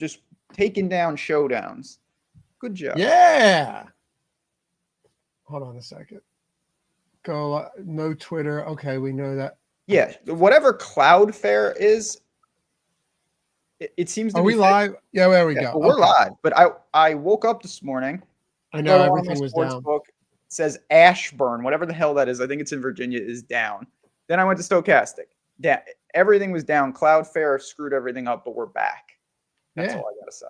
just taking down showdowns. Good job. Yeah. Hold on a second. Go no Twitter. Okay, we know that. Yeah, whatever Cloudflare is, it seems to be. Are we live? Yeah, there we go. Well, we're live. But I woke up this morning. I know everything was down. Sportsbook. It says Ashburn, whatever the hell that is. I think it's in Virginia, is down. Then I went to Stokastic. Everything was down. Cloudflare screwed everything up, but we're back. That's all I gotta say.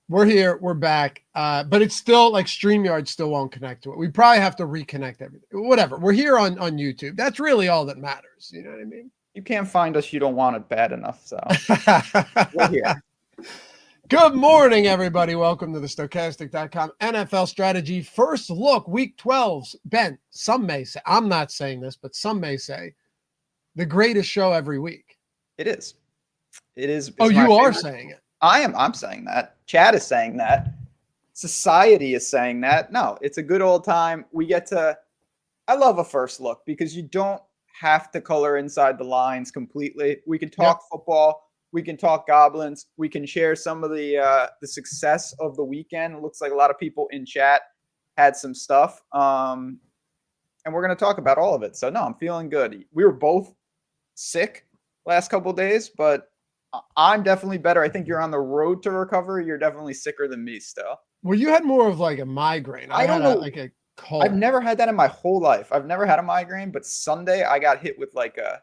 We're here. We're back. But it's still like StreamYard still won't connect to it. We probably have to reconnect everything. Whatever. We're here on YouTube. That's really all that matters. You know what I mean? You can't find us. You don't want it bad enough. So we're here. Good morning, everybody. Welcome to the Stokastic.com NFL Strategy First Look, Week 12's. Ben, some may say, I'm not saying this, but some may say, the greatest show every week. It is. It is. Oh, you are saying it. I'm saying that. Chad is saying that. Society is saying that. No, it's a good old time. I love a first look because you don't have to color inside the lines completely. We can talk football. We can talk Goblins. We can share some of the success of the weekend. It looks like a lot of people in chat had some stuff. And we're going to talk about all of it. So, no, I'm feeling good. We were both sick last couple of days, but I'm definitely better. I think you're on the road to recovery. You're definitely sicker than me still. Well, you had more of like a migraine. I don't know. Like a cold. I've never had that in my whole life. I've never had a migraine, but Sunday I got hit with like a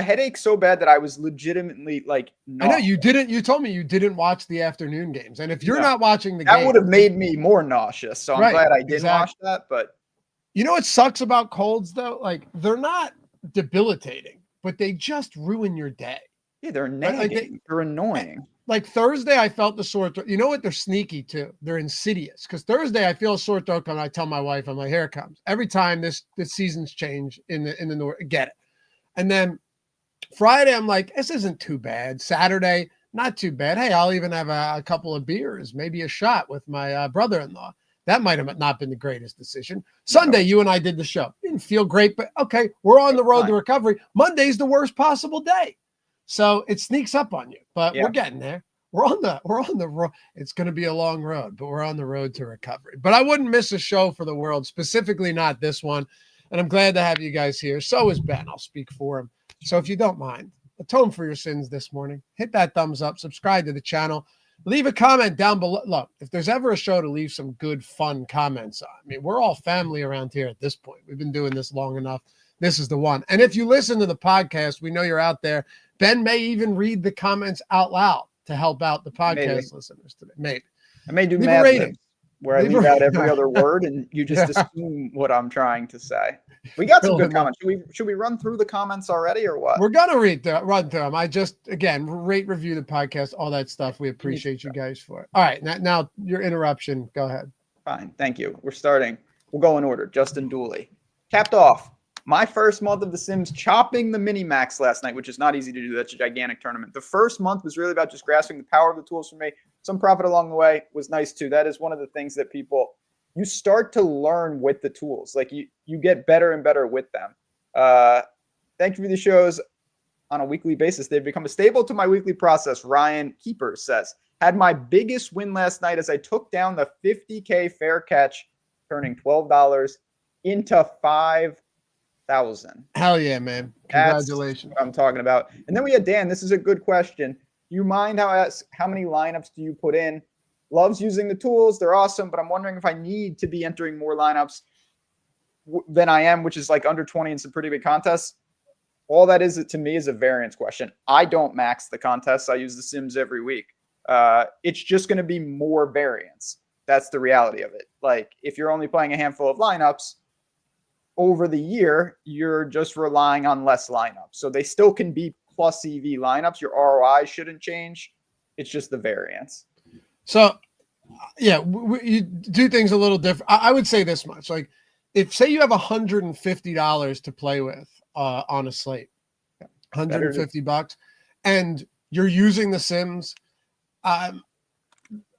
headache so bad that I was legitimately like I know you didn't. You told me you didn't watch the afternoon games. And if you're not watching the game, that would have made me more nauseous. So I'm glad I didn't watch that. But you know what sucks about colds though? Like they're not debilitating, but they just ruin your day. Yeah, they're nagging. They're annoying. Like Thursday, I felt the sore throat. You know what? They're sneaky too. They're insidious. Because Thursday, I feel a sore throat, and I tell my wife, I'm like, "Here it comes." Every time this season's change in the north, get it. And then Friday, I'm like, "This isn't too bad." Saturday, not too bad. Hey, I'll even have a couple of beers, maybe a shot with my brother-in-law. That might have not been the greatest decision. Sunday, you and I did the show. Didn't feel great, but okay, we're on the road to recovery. Monday's the worst possible day. So it sneaks up on you, but we're getting there. We're on the road. It's going to be a long road, but we're on the road to recovery. But I wouldn't miss a show for the world, specifically not this one. And I'm glad to have you guys here. So is Ben. I'll speak for him. So if you don't mind, atone for your sins this morning. Hit that thumbs up. Subscribe to the channel. Leave a comment down below. Look, if there's ever a show to leave some good, fun comments on, I mean, we're all family around here at this point. We've been doing this long enough. This is the one. And if you listen to the podcast, we know you're out there. Ben may even read the comments out loud to help out the podcast listeners today. Maybe. I may do Mad Libs where I leave out every other word and you just assume what I'm trying to say. We got some good comments. Should we run through the comments already or what? We're going to run through them. I just, again, rate, review the podcast, all that stuff. We appreciate you guys for it. All right. Now your interruption. Go ahead. Fine. Thank you. We're starting. We'll go in order. Justin Dooley. Capped off. My first month of The Sims, chopping the mini-max last night, which is not easy to do. That's a gigantic tournament. The first month was really about just grasping the power of the tools for me. Some profit along the way was nice too. That is one of the things that you start to learn with the tools. Like you get better and better with them. Thank you for the shows on a weekly basis. They've become a staple to my weekly process. Ryan Keeper says, had my biggest win last night as I took down the 50K fair catch, turning $12 into 5,000. Hell yeah, man. Congratulations. That's what I'm talking about. And then we had Dan. This is a good question. You mind how many lineups do you put in? Loves using the tools. They're awesome, but I'm wondering if I need to be entering more lineups than I am, which is like under 20 in some pretty big contests. All that is to me is a variance question. I don't max the contests. I use the Sims every week. It's just going to be more variance. That's the reality of it. Like if you're only playing a handful of lineups, over the year, you're just relying on less lineups. So they still can be plus EV lineups. Your ROI shouldn't change. It's just the variance. So, yeah, you do things a little different. I would say this much. Like, if, say, you have $150 to play with on a slate, $150, and you're using the Sims,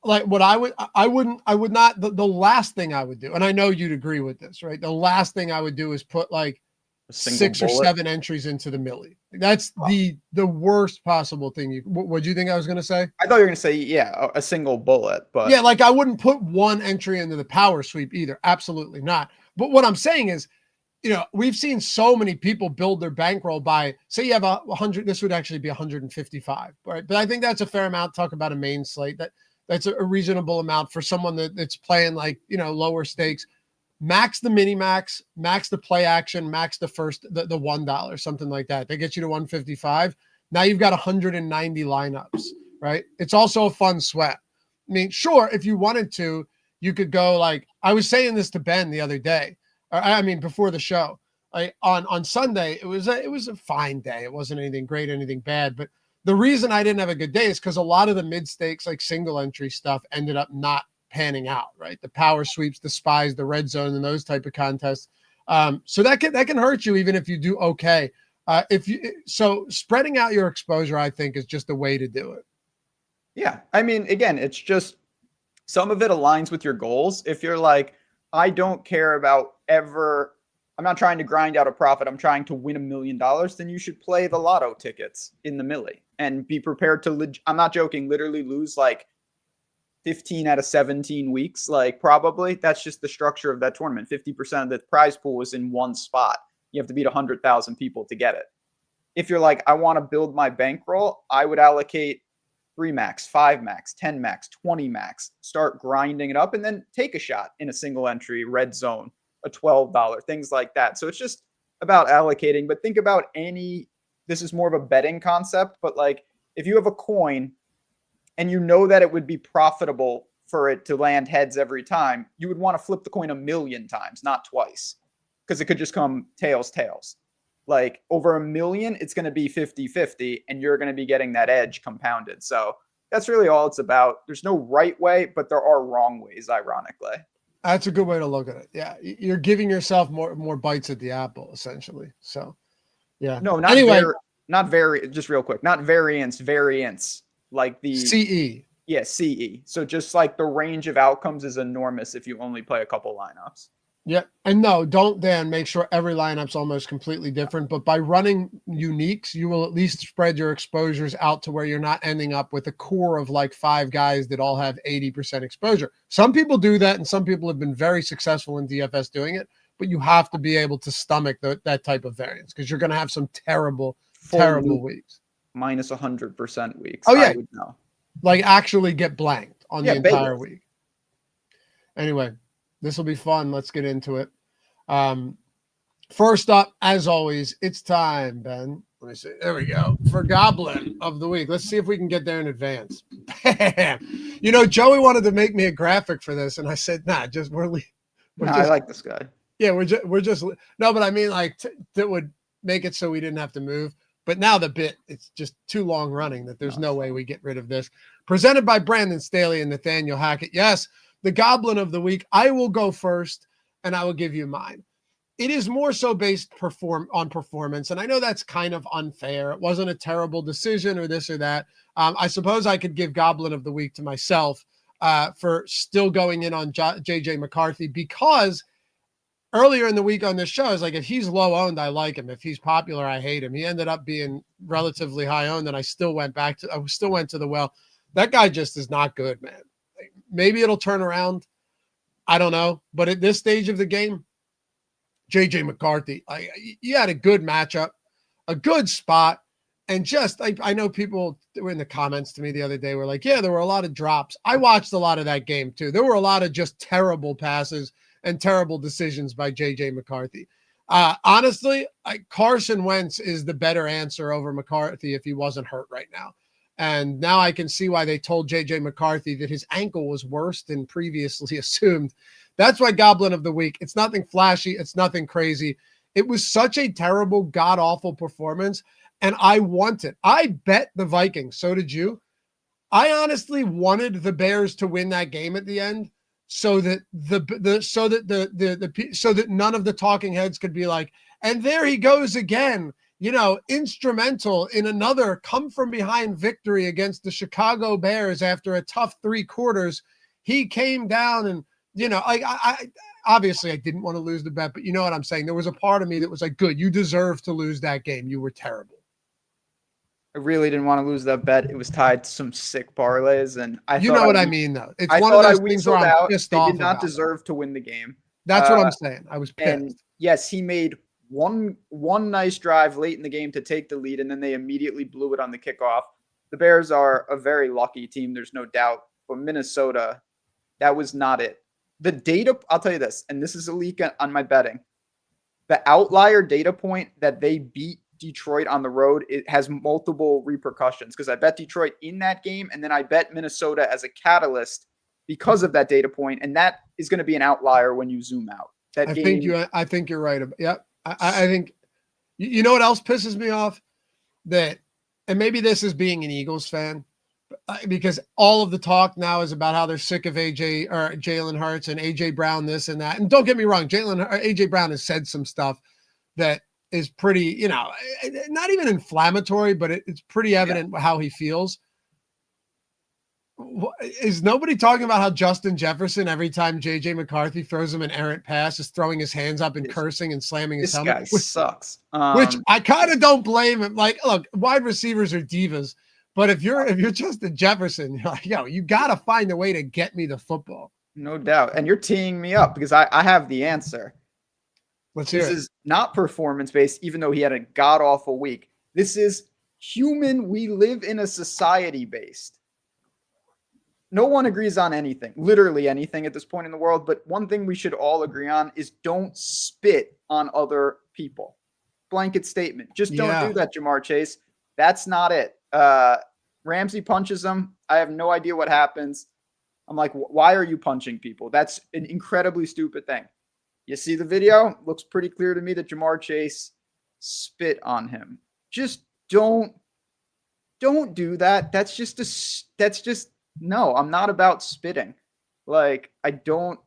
like what I would not, the last thing I would do, and I know you'd agree with this, right? The last thing I would do is put like A single 6 or bullet? 7 entries into the millie. That's the worst possible thing. What do you think I was going to say? I thought you were going to say, yeah, a single bullet, but Yeah, like I wouldn't put one entry into the power sweep either. Absolutely not. But what I'm saying is, we've seen so many people build their bankroll by, say you have 100, this would actually be 155, right? But I think that's a fair amount. Talk about a main slate. That's a reasonable amount for someone that's playing like, lower stakes. Max the mini max the play action, max the $1, something like that. They get you to 155. Now you've got 190 lineups, right? It's also a fun sweat. I mean, sure, if you wanted to, you could go like, I was saying this to Ben the other day, before the show, on Sunday, it was a fine day. It wasn't anything great, anything bad. But the reason I didn't have a good day is because a lot of the mid stakes, like single entry stuff, ended up not panning out, right? The power sweeps, the spies, the red zone, and those type of contests. So that can hurt you even if you do okay. So spreading out your exposure, I think, is just a way to do it. Yeah. I mean, again, it's just some of it aligns with your goals. If you're like, I don't care about I'm not trying to grind out a profit, I'm trying to win $1 million, then you should play the lotto tickets in the millie and be prepared to, I'm not joking, literally lose like 15 out of 17 weeks. Like probably that's just the structure of that tournament. 50% of the prize pool is in one spot. You have to beat 100,000 people to get it. If you're like, I want to build my bankroll, I would allocate 3 max, 5 max, 10 max, 20 max, start grinding it up, and then take a shot in a single entry, red zone, a $12, things like that. So it's just about allocating, but think about this is more of a betting concept, but like if you have a coin and you know that it would be profitable for it to land heads every time, you would want to flip the coin 1 million times, not twice, because it could just come tails. Like over 1 million, it's going to be 50-50, and you're going to be getting that edge compounded. So that's really all it's about. There's no right way, but there are wrong ways, ironically. That's a good way to look at it. Yeah. You're giving yourself more bites at the apple, essentially. So, yeah. No, just real quick, not variance, like the CE. Yeah, CE. So just like the range of outcomes is enormous if you only play a couple lineups. Yeah. And no, don't then make sure every lineup's almost completely different. But by running uniques, you will at least spread your exposures out to where you're not ending up with a core of like 5 guys that all have 80% exposure. Some people do that, and some people have been very successful in DFS doing it. But you have to be able to stomach that type of variance, because you're going to have some terrible weeks. Minus 100% weeks. Oh, yeah. I would know. Like actually get blanked on the entire Vegas. week. Anyway, this will be fun. Let's get into it. First up, as always, it's time, Ben. Let me see. There we go. For Goblin of the week. Let's see if we can get there in advance. Joey wanted to make me a graphic for this, and I said, nah, I like this guy. Yeah, we're just no, but I mean, like that would make it so we didn't have to move. But now it's just too long running that there's no way we get rid of this. Presented by Brandon Staley and Nathaniel Hackett. Yes, the Goblin of the week. I will go first, and I will give you mine. It is more so based on performance, and I know that's kind of unfair. It wasn't a terrible decision or this or that. I suppose I could give Goblin of the week to myself for still going in on JJ McCarthy, because earlier in the week on this show, I was like, if he's low owned, I like him. If he's popular, I hate him. He ended up being relatively high owned, and I still went to the well. That guy just is not good, man. Like, maybe it'll turn around. I don't know. But at this stage of the game, JJ McCarthy, he had a good matchup, a good spot. And just, I know people were in the comments to me the other day were like, yeah, there were a lot of drops. I watched a lot of that game too. There were a lot of just terrible passes and terrible decisions by JJ McCarthy. Honestly, Carson Wentz is the better answer over McCarthy if he wasn't hurt right now. And now I can see why they told JJ McCarthy that his ankle was worse than previously assumed. That's why Goblin of the week. It's nothing flashy. It's nothing crazy. It was such a terrible, god-awful performance. And I bet the Vikings. So did you. I honestly wanted the Bears to win that game at the end, so that none of the talking heads could be like, and there he goes again, instrumental in another come from behind victory against the Chicago Bears after a tough 3 quarters. He came down and, I obviously I didn't want to lose the bet, but you know what I'm saying? There was a part of me that was like, good, you deserve to lose that game. You were terrible. I really didn't want to lose that bet. It was tied to some sick parlays, and You know what I mean, though. It's I one of thought I those things where weaseled I'm out. pissed They off did not about deserve to win the game. That's what I'm saying. I was pissed. And yes, he made one nice drive late in the game to take the lead, and then they immediately blew it on the kickoff. The Bears are a very lucky team, there's no doubt. But Minnesota, that was not it. The data, I'll tell you this, and this is a leak on my betting. The outlier data point that they beat Detroit on the road, it has multiple repercussions because I bet Detroit in that game, and then I bet Minnesota as a catalyst because of that data point, and that is going to be an outlier when you zoom out. I think you're right. Yep. I think, you know what else pisses me off? That, and maybe this is being an Eagles fan, because all of the talk now is about how they're sick of Jalen Hurts and AJ Brown, this and that. And don't get me wrong, AJ Brown has said some stuff that is pretty, not even inflammatory, but it's pretty evident how he feels. Is nobody talking about how Justin Jefferson, every time JJ McCarthy throws him an errant pass, is throwing his hands up and cursing and slamming his helmet? This guy sucks. Which I kind of don't blame him. Like, look, wide receivers are divas, but if you're Justin Jefferson, you're like, you got to find a way to get me the football. No doubt. And you're teeing me up because I have the answer. Let's hear it. This is not performance-based, even though he had a god-awful week. This is human. We live in a society-based. No one agrees on anything, literally anything at this point in the world. But one thing we should all agree on is don't spit on other people. Blanket statement. Just don't do that, Jamar Chase. That's not it. Ramsey punches him. I have no idea what happens. I'm like, why are you punching people? That's an incredibly stupid thing. You see the video? Looks pretty clear to me that Jamar Chase spit on him. Just don't do that. No, I'm not about spitting. Like, I don't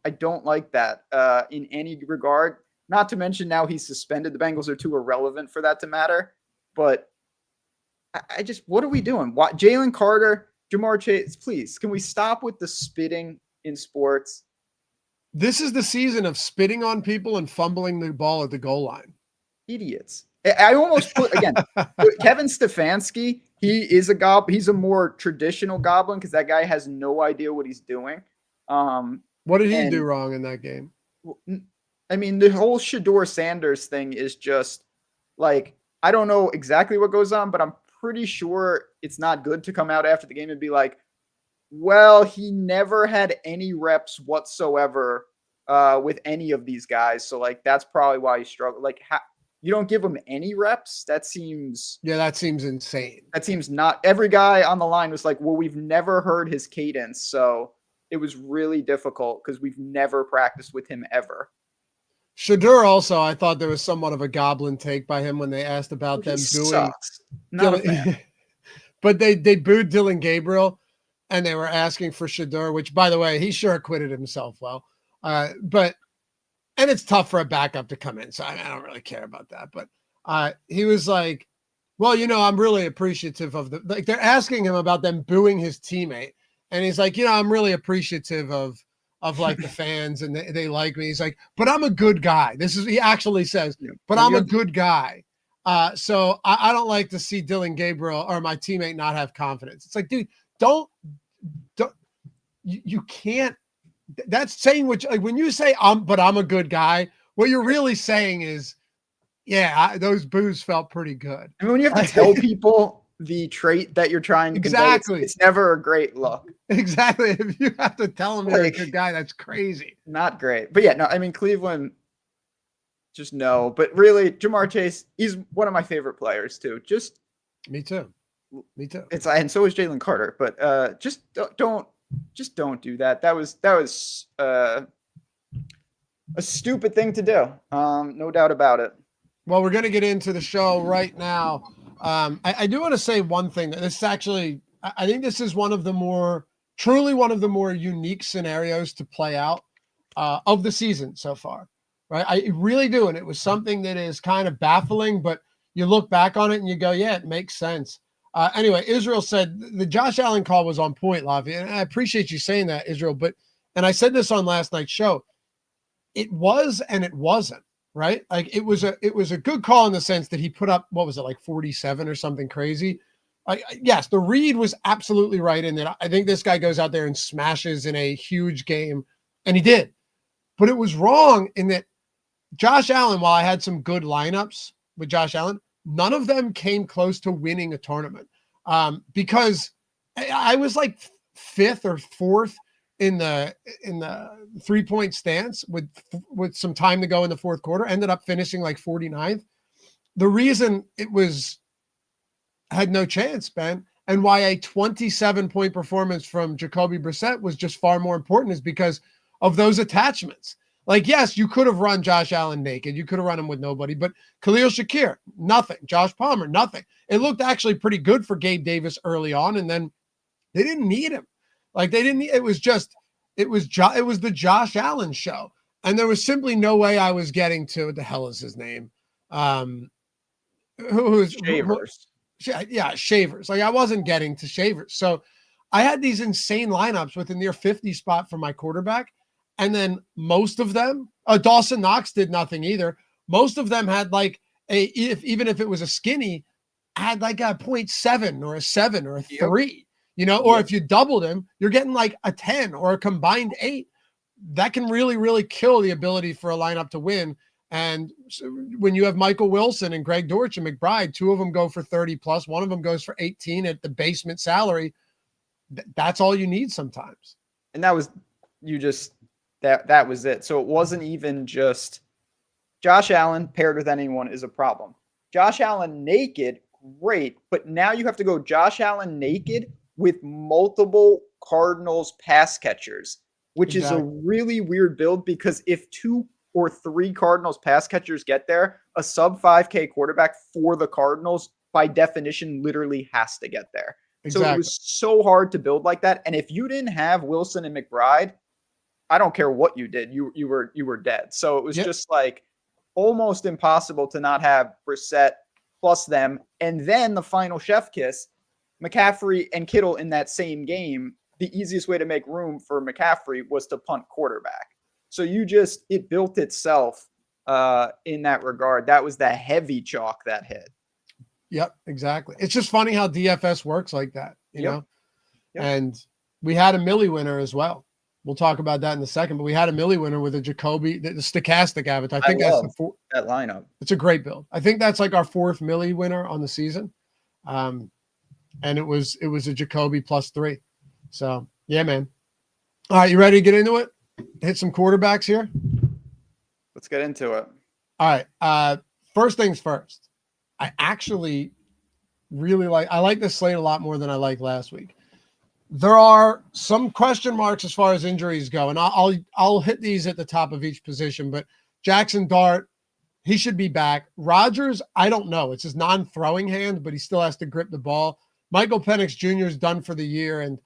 like that in any regard. Not to mention now he's suspended. The Bengals are too irrelevant for that to matter. But what are we doing? Jalen Carter, Jamar Chase, please, can we stop with the spitting in sports? This is the season of spitting on people and fumbling the ball at the goal line. Idiots. I almost put, again, Kevin Stefanski, he is a goblin. He's a more traditional goblin because that guy has no idea what he's doing. What did he do wrong in that game? I mean, the whole Shedeur Sanders thing is just like, I don't know exactly what goes on, but I'm pretty sure it's not good to come out after the game and be like, well, he never had any reps whatsoever with any of these guys. So, like, that's probably why he struggled. Like, you don't give him any reps? That seems insane. That seems not. Every guy on the line was like, well, we've never heard his cadence. So it was really difficult because we've never practiced with him ever. Shedeur also, I thought there was somewhat of a Goblin take by him when they asked about them booing. Not a fan. But they booed Dylan Gabriel, and they were asking for Shedeur, which, by the way, he sure acquitted himself well. And it's tough for a backup to come in, so I don't really care about that. But he was like, well, I'm really appreciative of like, they're asking him about them booing his teammate. And he's like, I'm really appreciative of like the fans and they like me. He's like, but I'm a good guy. He actually says, but I'm a good guy. So I don't like to see Dylan Gabriel or my teammate not have confidence. It's like, dude, don't you can't. That's saying like when you say but I'm a good guy, what you're really saying is, those boos felt pretty good. I mean, when you have to tell people the trait that you're trying to convey, it's never a great look. Exactly. If you have to tell them you're a good guy, that's crazy. Not great. But I mean, Cleveland, just no. But really, Jamar Chase, he's one of my favorite players too. Me too. And so is Jalen Carter. But just don't do that. That was a stupid thing to do. No doubt about it. Well, we're going to get into the show right now. I do want to say one thing. This is actually, I think this is truly one of the more unique scenarios to play out of the season so far, right? I really do. And it was something that is kind of baffling, but you look back on it and you go, yeah, it makes sense. Anyway, Israel said the Josh Allen call was on point, Loughy, and I appreciate you saying that, Israel. And I said this on last night's show. it was and it wasn't, right? Like it was a good call in the sense that he put up, what was it, like 47 or something crazy. Yes, the read was absolutely right in that I think this guy goes out there and smashes in a huge game, and he did. But it was wrong in that Josh Allen, while I had some good lineups with Josh Allen, none of them came close to winning a tournament, because I was like fifth or fourth in the 3-point stance with some time to go in the fourth quarter, ended up finishing like 49th. The reason it had no chance, Ben, and why a 27-point performance from Jacoby Brissett was just far more important is because of those attachments. Like, yes, you could have run Josh Allen naked. You could have run him with nobody, but Khalil Shakir, nothing. Josh Palmer, nothing. It looked actually pretty good for Gabe Davis early on, and then they didn't need him. Like, they didn't. It was the Josh Allen show, and there was simply no way I was getting to, what the hell is his name? Who's Shavers. Yeah, Shavers. Like, I wasn't getting to Shavers. So I had these insane lineups with a near 50 spot for my quarterback. And then most of them, Dawson Knox did nothing either. Most of them had like even if it was a skinny, had like a 0.7 or a 7 or a 3, or if you doubled him, you're getting like a 10 or a combined 8. That can really, really kill the ability for a lineup to win. And so when you have Michael Wilson and Greg Dortch and McBride, 2 of them go for 30 plus, one of them goes for 18 at the basement salary. That's all you need sometimes. And that was that was it. So it wasn't even just Josh Allen paired with anyone is a problem. Josh Allen naked, great, but now you have to go Josh Allen naked with multiple Cardinals pass catchers, which is a really weird build, because if 2 or 3 Cardinals pass catchers get there, a sub 5K quarterback for the Cardinals by definition literally has to get there. Exactly. So it was so hard to build like that. And if you didn't have Wilson and McBride, I don't care what you did, you were dead. So it was just like almost impossible to not have Brissett plus them. And then the final chef kiss, McCaffrey and Kittle in that same game. The easiest way to make room for McCaffrey was to punt quarterback. So it built itself in that regard. That was the heavy chalk that hit. Yep, exactly. It's just funny how DFS works like that, you know? Yep. And we had a Millie winner as well. We'll talk about that in a second, but we had a Millie winner with a Jacoby, the Stokastic avatar. I think that's that lineup. It's a great build. I think that's like our 4th Millie winner on the season. And it was a Jacoby +3. So yeah, man. All right, you ready to get into it? Hit some quarterbacks here. Let's get into it. All right. First things first. I actually really like this slate a lot more than I liked last week. There are some question marks as far as injuries go, and I'll hit these at the top of each position. But Jackson Dart, he should be back. Rodgers, I don't know. It's his non-throwing hand, but he still has to grip the ball. Michael Penix Jr. is done for the year, and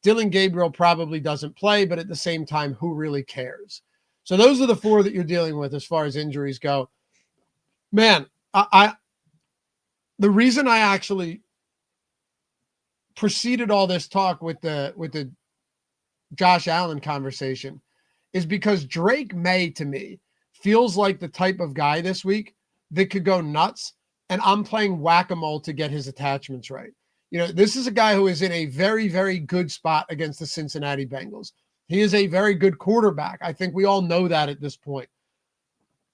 Dylan Gabriel probably doesn't play, but at the same time, who really cares? So those are the 4 that you're dealing with as far as injuries go. Man, the reason I actually preceded all this talk with the Josh Allen conversation is because Drake May, to me, feels like the type of guy this week that could go nuts, and I'm playing whack-a-mole to get his attachments right. This is a guy who is in a very, very good spot against the Cincinnati Bengals. He is a very good quarterback. I think we all know that at this point.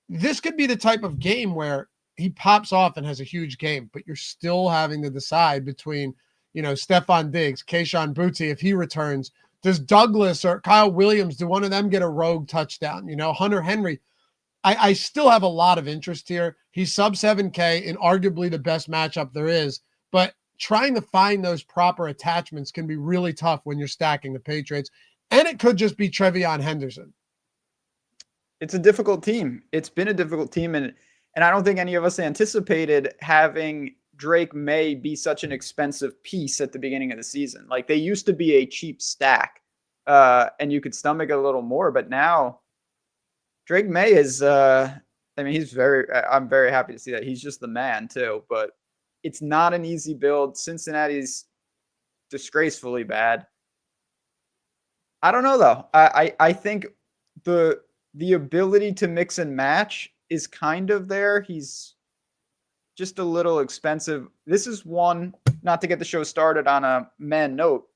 This could be the type of game where he pops off and has a huge game, but you're still having to decide between, Stephon Diggs, Kayshon Boutte, if he returns. Does Douglas or Kyle Williams, do one of them get a rogue touchdown? Hunter Henry. I still have a lot of interest here. He's sub 7K in arguably the best matchup there is, but trying to find those proper attachments can be really tough when you're stacking the Patriots. And it could just be Trevion Henderson. It's a difficult team. It's been a difficult team. And I don't think any of us anticipated having Drake May be such an expensive piece at the beginning of the season. Like, they used to be a cheap stack, and you could stomach it a little more. But now Drake May is, I'm very happy to see that. He's just the man too. But it's not an easy build. Cincinnati's disgracefully bad. I don't know, though. I think the the ability to mix and match is kind of there. He's just a little expensive. This is one, not to get the show started on a man note.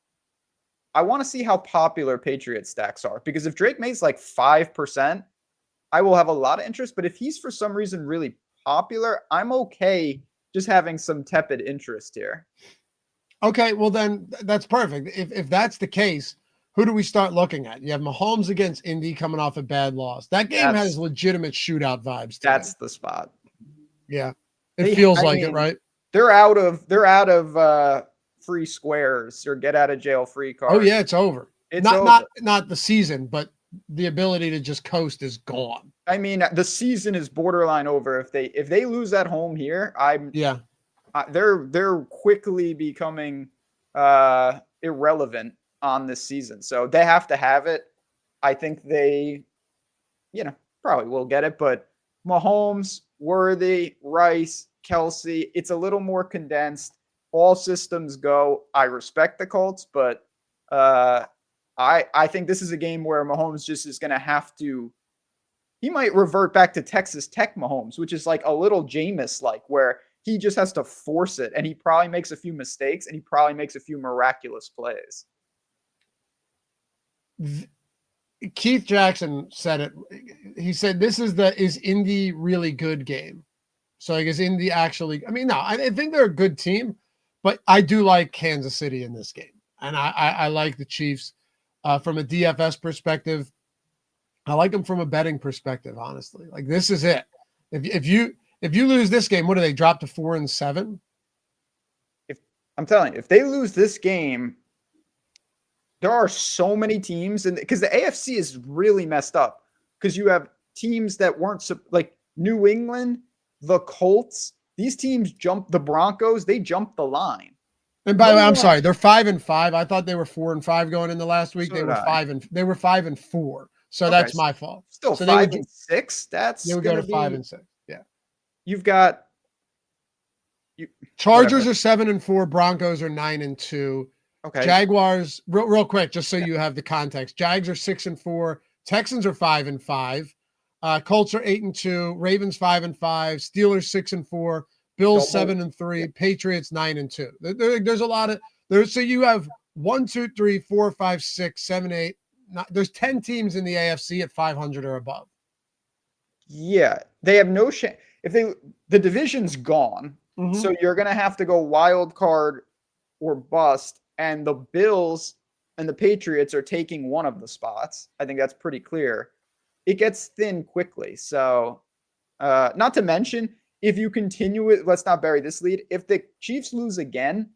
I want to see how popular Patriot stacks are, because if Drake May's like 5%, I will have a lot of interest. But if he's for some reason really popular, I'm okay just having some tepid interest here. Okay, well then that's perfect. If that's the case, who do we start looking at? You have Mahomes against Indy coming off a bad loss. That game has legitimate shootout vibes. That's the spot. Yeah, it feels like it, right? They're out of free squares or get out of jail free cards. Oh yeah, it's over. It's over. Not the season, but the ability to just coast is gone. I mean, the season is borderline over if they lose at home here. They're quickly becoming irrelevant on this season. So they have to have it. I think they, probably will get it. But Mahomes, Worthy, Rice, Kelsey, it's a little more condensed. All systems go. I respect the Colts, but I think this is a game where Mahomes just is going to have to. He might revert back to Texas Tech Mahomes, which is like a little Jameis-like, where he just has to force it, and he probably makes a few mistakes, and he probably makes a few miraculous plays. Keith Jackson said it. He said, is Indy really good game? So I guess Indy actually, I think they're a good team, but I do like Kansas City in this game. And I like the Chiefs from a DFS perspective. I like them from a betting perspective, honestly. Like, this is it. If you lose this game, what do they drop to 4-7? I'm telling you, if they lose this game, there are so many teams, and because the AFC is really messed up, because you have teams that weren't like New England, the Colts. These teams jumped the Broncos. They jumped the line. And by the way, I'm sorry, they're 5-5. I thought they were 4-5 going into last week. So they were 5-4. So that's my fault. Still 5-6. They would go to 5-6. Yeah. You've got Chargers are 7-4. Broncos are 9-2. Okay. Jaguars, real quick, just so you have the context. Jags are 6-4. Texans are 5-5. Colts are 8-2. Ravens 5-5. Steelers 6-4. Bills 7-3. Patriots 9-2. There's a lot of there. So you have 1, 2, 3, 4, 5, 6, 7, 8. There's 10 teams in the AFC at 500 or above. Yeah, they have no chance. The division's gone, so you're gonna have to go wild card or bust. And the Bills and the Patriots are taking one of the spots. I think that's pretty clear. It gets thin quickly. So, not to mention, if you continue it, let's not bury this lead. If the Chiefs lose again,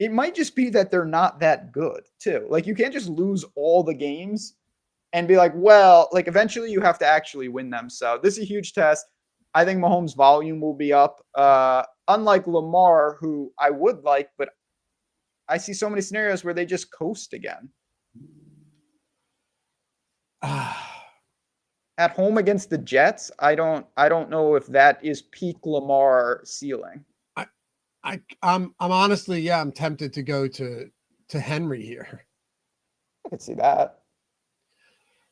it might just be that they're not that good, too. Like, you can't just lose all the games and be like, well, like, eventually you have to actually win them. So this is a huge test. I think Mahomes' volume will be up. Unlike Lamar, who I would like, but I see so many scenarios where they just coast again. At home against the Jets, I don't know if that is peak Lamar ceiling. I'm honestly, I'm tempted to go to Henry here. I could see that.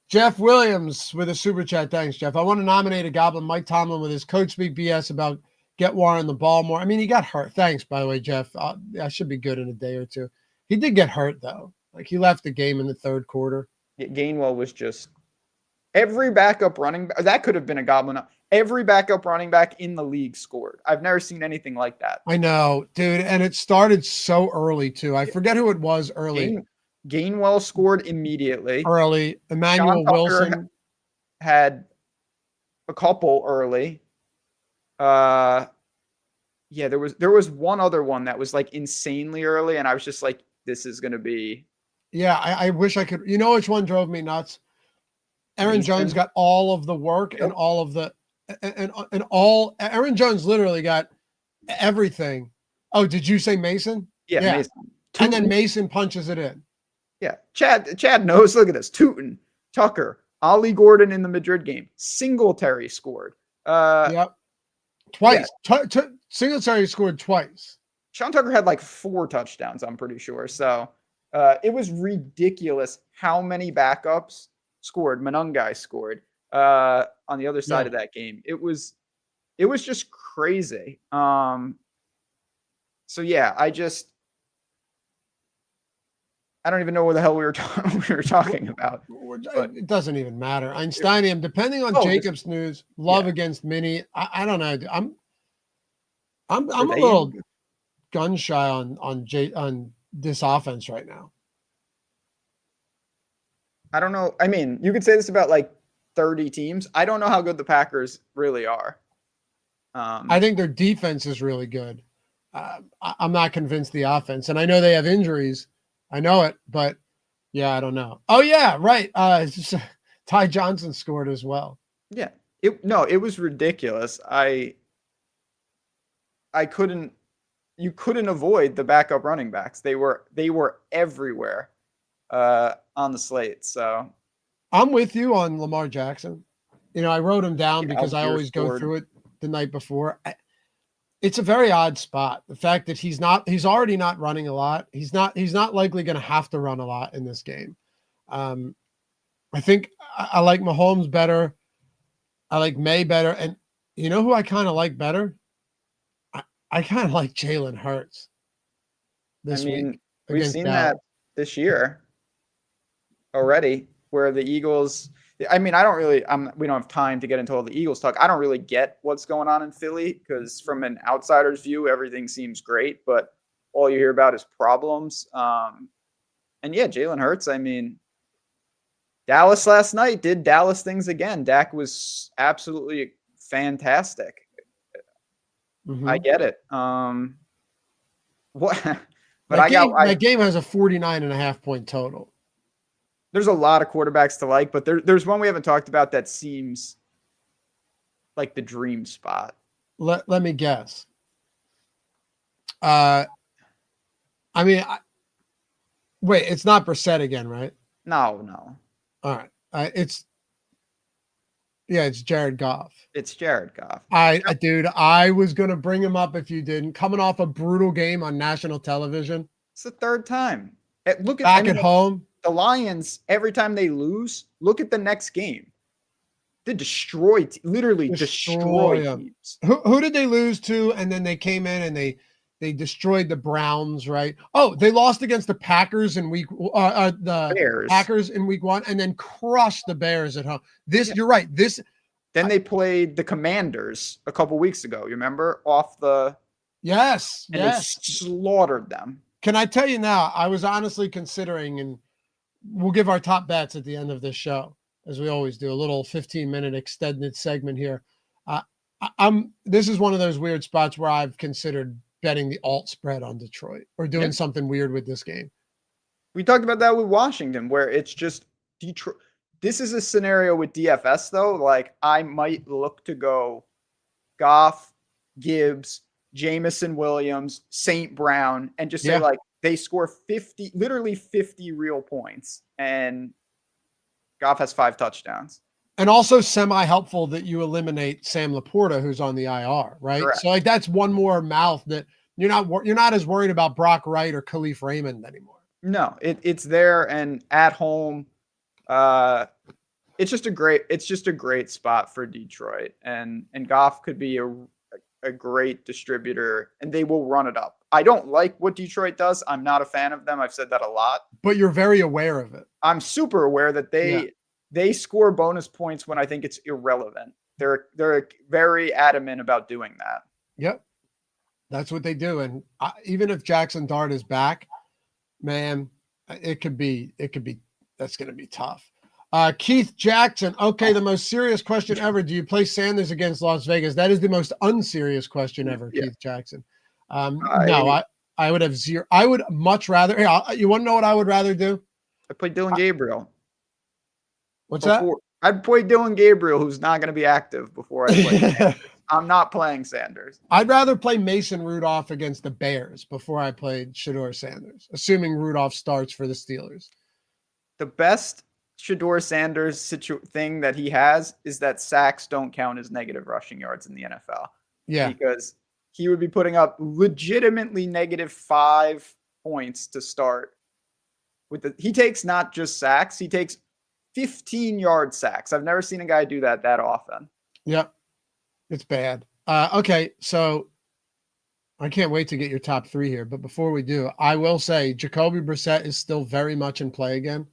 Jeff Williams with a super chat. Thanks, Jeff. I want to nominate a Goblin, Mike Tomlin, with his coach speak BS about get Warren the ball more. I mean, he got hurt. Thanks, by the way, Jeff. I should be good in a day or two. He did get hurt, though. Like, he left the game in the third quarter. Yeah, Gainwell was just every backup running back. That could have been a Goblin. Every backup running back in the league scored. I've never seen anything like that. I know, dude. And it started so early, too. I forget who it was early. Gainwell scored immediately. Early. Emmanuel Wilson had a couple early. Yeah, there was one other one that was like insanely early, and I was just like, this is going to be. Yeah, I wish I could. You know which one drove me nuts? Aaron Jones got all of the work and all of the and all. Aaron Jones literally got everything. Oh, did you say Mason? Yeah. Mason. And then Mason punches it in. Yeah, Chad knows. Look at this. Tootin, Tucker, Ollie Gordon in the Madrid game. Singletary scored. Yep. Twice. Yeah. Singletary scored twice. Sean Tucker had like 4 touchdowns, I'm pretty sure. So it was ridiculous how many backups scored. Manungai scored. on the other side of that game. It was just crazy. So yeah, I don't even know what the hell we were talking about. But it doesn't even matter. Einsteinium, depending on Jacob's news, Love against Mini. I don't know. I'm a little gun shy on this offense right now. I don't know. I mean, you could say this about like 30 teams. I don't know how good the Packers really are. I think their defense is really good. I'm not convinced the offense, and I know they have injuries. I know it, but yeah, I don't know. Oh yeah, right. Ty Johnson scored as well. Yeah. It was ridiculous. You couldn't avoid the backup running backs. They were everywhere on the slate. So I'm with you on Lamar Jackson. I wrote him down because I always go through it the night before. It's a very odd spot. The fact that he's already not running a lot. He's not likely going to have to run a lot in this game. I think I like Mahomes better. I like May better. And you know who I kind of like better? I kind of like Jalen Hurts this week. We've seen that this year already, where the Eagles. I don't really. We don't have time to get into all the Eagles talk. I don't really get what's going on in Philly because, from an outsider's view, everything seems great, but all you hear about is problems. And yeah, Jalen Hurts. Dallas last night did Dallas things again. Dak was absolutely fantastic. Mm-hmm. I get it. What? But that game has a 49.5 point total. There's a lot of quarterbacks to like, but there's one we haven't talked about that seems like the dream spot. Let me guess. Wait, it's not Brissett again, right? No. All right. It's Jared Goff. It's Jared Goff. Dude, I was going to bring him up if you didn't. Coming off a brutal game on national television. It's the third time. At home. The Lions, every time they lose, look at the next game. They destroy teams. Who did they lose to? And then they came in and they destroyed the Browns, right? Oh, they lost against the Packers in week Packers in week 1, and then crushed the Bears at home. You're right. Then they played the Commanders a couple weeks ago. You remember Yes. They slaughtered them. Can I tell you now? I was honestly considering, and we'll give our top bets at the end of this show, as we always do, a little 15-minute extended segment here. This is one of those weird spots where I've considered betting the alt spread on Detroit or doing something weird with this game. We talked about that with Washington, where it's just Detroit. This is a scenario with DFS, though. Like, I might look to go Goff, Gibbs, Jamison Williams, St. Brown, and just say, like, they score 50 real points, and Goff has 5 touchdowns. And also semi-helpful that you eliminate Sam Laporta, who's on the IR, right? Correct. So, like, that's one more mouth that you're not as worried about Brock Wright or Khalif Raymond anymore. No, it's there and at home. It's just a great spot for Detroit, and Goff could be a great distributor, and they will run it up. I don't like what Detroit does. I'm not a fan of them. I've said that a lot. But you're very aware of it. I'm super aware that they score bonus points when I think it's irrelevant. They're very adamant about doing that. Yep. That's what they do. And even if Jackson Dart is back, man, that's going to be tough. Keith Jackson. Okay. The most serious question ever. Do you play Sanders against Las Vegas? That is the most unserious question ever. Yeah. Keith Jackson. No, I would have zero. I would much rather. You want to know what I would rather do? I play Dylan Gabriel. What's that? I'd play Dylan Gabriel, who's not going to be active before I play Sanders. I'm not playing Sanders. I'd rather play Mason Rudolph against the Bears before I played Shedeur Sanders, assuming Rudolph starts for the Steelers. The best Shedeur Sanders thing that he has is that sacks don't count as negative rushing yards in the NFL. Yeah. Because he would be putting up legitimately -5 points to start. He takes not just sacks, he takes 15-yard sacks. I've never seen a guy do that often. Yep. It's bad. Okay, so I can't wait to get your top 3 here. But before we do, I will say Jacoby Brissett is still very much in play again.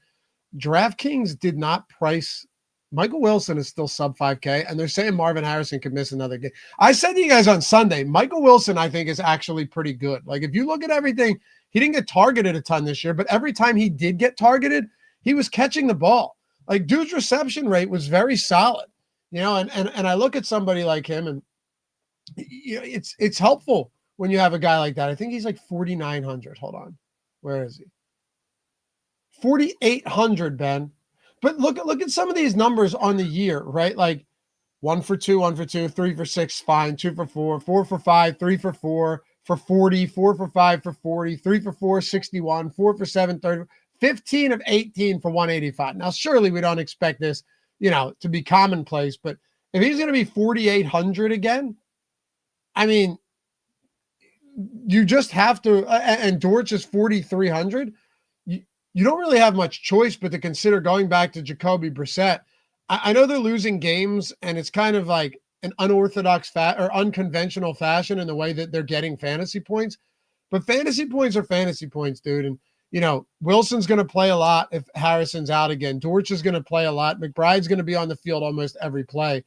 DraftKings did not price Michael Wilson is still sub 5K, and they're saying Marvin Harrison could miss another game. I said to you guys on Sunday, Michael Wilson, I think, is actually pretty good. Like, if you look at everything, he didn't get targeted a ton this year, but every time he did get targeted, he was catching the ball. Like, dude's reception rate was very solid, you know, and I look at somebody like him, and you know, it's helpful when you have a guy like that. I think he's like 4,900. Hold on. Where is he? 4,800, Ben. But look at some of these numbers on the year, right? Like 1 for 2, 1 for 2, 3 for 6, fine, 2 for 4, 4 for 5, 3 for 4, for 40, 4 for 5 for 40, 3 for 4, 61, 4 for 7, 30, 15 of 18 for 185. Now, surely we don't expect this, you know, to be commonplace, but if he's going to be 4,800 again, I mean, you just have to, and Dortch is 4,300. You don't really have much choice but to consider going back to Jacoby Brissett. I know they're losing games, and it's kind of like an unorthodox or unconventional fashion in the way that they're getting fantasy points. But fantasy points are fantasy points, dude. And, you know, Wilson's going to play a lot if Harrison's out again. Dortch is going to play a lot. McBride's going to be on the field almost every play.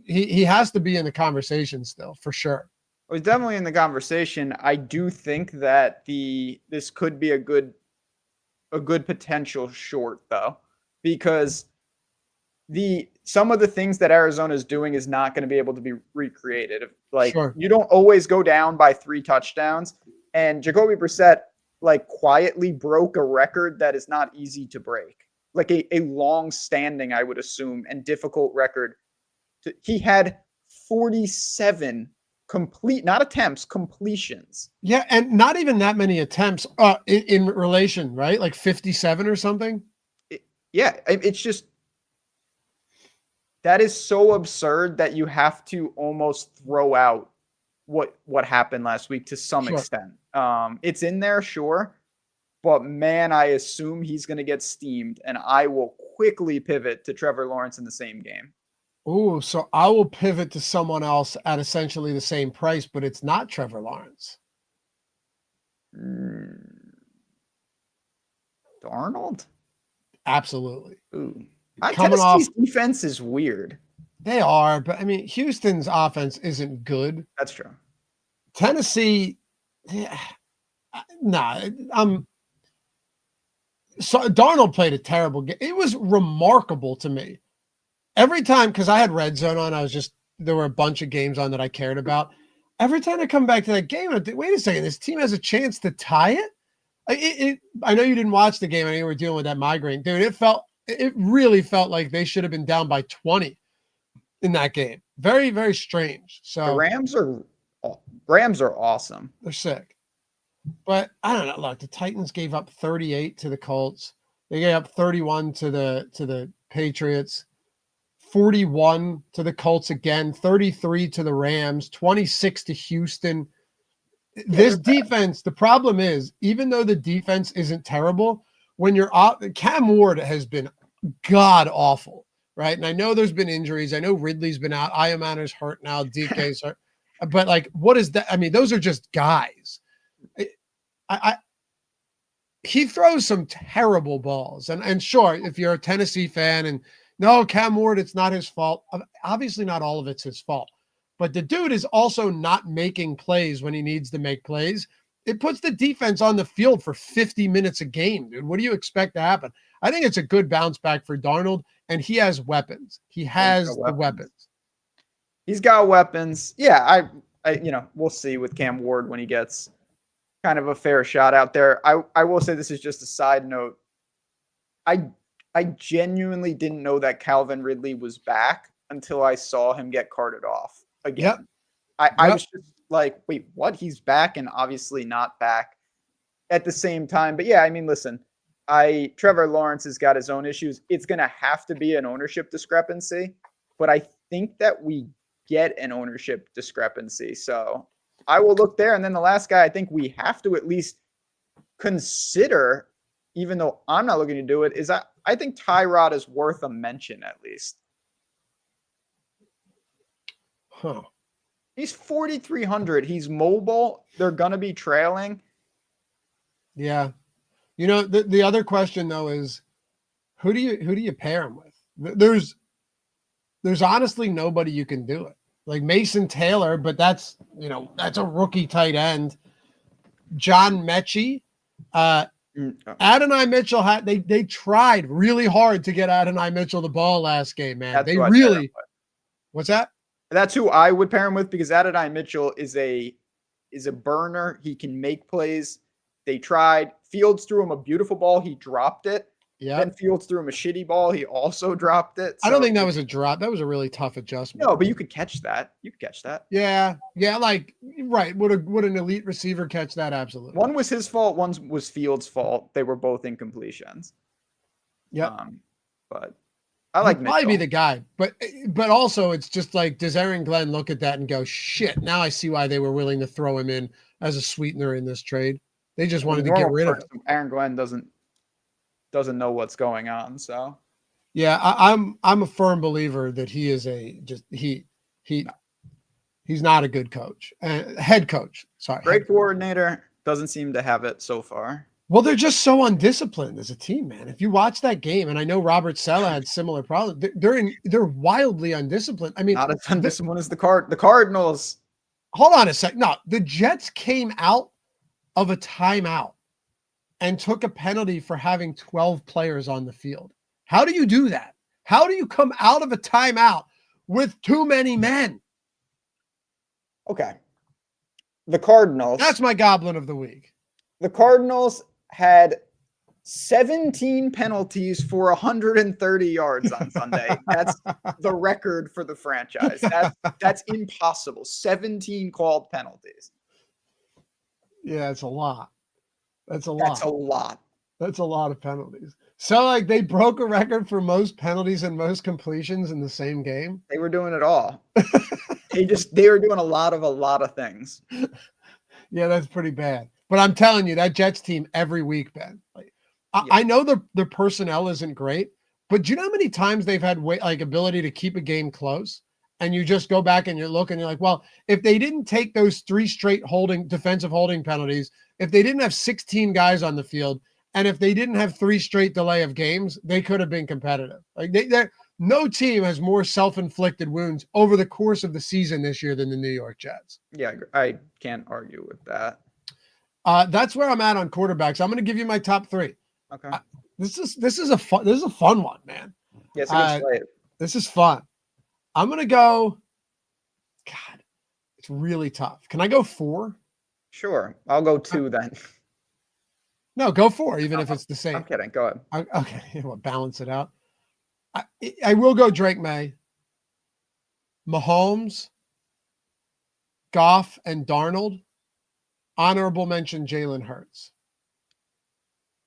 He has to be in the conversation still, for sure. Well, he's definitely in the conversation. I do think that this could be a good potential short, though, because some of the things that Arizona is doing is not going to be able to be recreated. Like, sure. You don't always go down by 3 touchdowns, and Jacoby Brissett like quietly broke a record that is not easy to break, like a long-standing, I would assume, and difficult record. He had 47 not attempts, completions. Yeah, and not even that many attempts in relation, right? Like 57 or something. It's just, that is so absurd that you have to almost throw out what happened last week to some extent. It's in there, sure, but man, I assume he's going to get steamed, and I will quickly pivot to Trevor Lawrence in the same game. Oh, so I will pivot to someone else at essentially the same price, but it's not Trevor Lawrence. Darnold? Absolutely. Ooh. Tennessee's defense is weird. They are, but I mean, Houston's offense isn't good. That's true. Tennessee, so Darnold played a terrible game. It was remarkable to me. Every time, because I had Red Zone on, there were a bunch of games on that I cared about. Every time I come back to that game, I think, wait a second, this team has a chance to tie it? I know you didn't watch the game. I know you were dealing with that migraine. Dude, it really felt like they should have been down by 20 in that game. Very, very strange. So the Rams are awesome. They're sick. But I don't know. Look, the Titans gave up 38 to the Colts. They gave up 31 to the Patriots. 41 to the Colts again, 33 to the Rams, 26 to Houston. This defense, the problem is, even though the defense isn't terrible, when you're Cam Ward has been god awful, right? And I know there's been injuries. I know Ridley's been out. Iomana's hurt now. DK's hurt. But like, what is that? I mean, those are just guys. He throws some terrible balls. And sure, if you're a Tennessee fan and no, Cam Ward, it's not his fault. Obviously, not all of it's his fault. But the dude is also not making plays when he needs to make plays. It puts the defense on the field for 50 minutes a game, dude. What do you expect to happen? I think it's a good bounce back for Darnold, and he has weapons. He has the weapons. He's got weapons. Yeah, I we'll see with Cam Ward when he gets kind of a fair shot out there. I will say, this is just a side note. I genuinely didn't know that Calvin Ridley was back until I saw him get carted off again. Yep. I was just like, wait, what? He's back, and obviously not back at the same time. But yeah, I mean, listen, Trevor Lawrence has got his own issues. It's going to have to be an ownership discrepancy, but I think that we get an ownership discrepancy. So I will look there. And then the last guy I think we have to at least consider even though I'm not looking to do it, is I think Tyrod is worth a mention at least. Huh. He's 4,300. He's mobile. They're gonna be trailing. Yeah. You know, the other question though is who do you pair him with? There's honestly nobody you can do it. Like Mason Taylor, but that's a rookie tight end. John Mechie. Adonai Mitchell they tried really hard to get Adonai Mitchell the ball last game, man. That's they really what's that? That's who I would pair him with because Adonai Mitchell is a burner. He can make plays. They tried. Fields threw him a beautiful ball. He dropped it. Yeah. Then Fields threw him a shitty ball. He also dropped it. I don't think that was a drop. That was a really tough adjustment. No, but you could catch that. You could catch that. Yeah. Yeah. Like, right. Would an elite receiver catch that? Absolutely. One was his fault. One was Fields' fault. They were both incompletions. Yeah. But I like Mitchell. Might be the guy, but also it's just like, does Aaron Glenn look at that and go, shit, now I see why they were willing to throw him in as a sweetener in this trade. They just wanted to get rid of him. Aaron Glenn doesn't know what's going on. So yeah, I'm a firm believer that he is he's not a good coach. Head coach. Sorry. Great coordinator, doesn't seem to have it so far. Well, they're just so undisciplined as a team, man. If you watch that game, and I know Robert Saleh had similar problems, they're wildly undisciplined. I mean, not as undisciplined as the Cardinals. Hold on a sec. No, the Jets came out of a timeout and took a penalty for having 12 players on the field. How do you do that? How do you come out of a timeout with too many men? Okay. The Cardinals. That's my Goblin of the week. The Cardinals had 17 penalties for 130 yards on Sunday. That's the record for the franchise. That's impossible. 17 called penalties. Yeah, it's a lot. That's a lot. That's a lot of penalties. So, like, they broke a record for most penalties and most completions in the same game. They were doing it all. they were doing a lot of things. Yeah, that's pretty bad. But I'm telling you, that Jets team every week, Ben. Like, I know the personnel isn't great, but do you know how many times they've had ability to keep a game close? And you just go back and you look and you're like, well, if they didn't take those 3 straight defensive holding penalties, if they didn't have 16 guys on the field, and if they didn't have 3 straight delay of games, they could have been competitive. Like no team has more self-inflicted wounds over the course of the season this year than the New York Jets. Yeah, I can't argue with that. That's where I'm at on quarterbacks. I'm going to give you my top 3. Okay. This is a fun one, man. Yes, yeah, this is fun. I'm going to go. God, it's really tough. Can I go 4? Sure. I'll go 2 then. No, go 4, even if it's the same. I'm kidding. Go ahead. Okay. We'll balance it out. I will go Drake May, Mahomes, Goff, and Darnold. Honorable mention Jalen Hurts.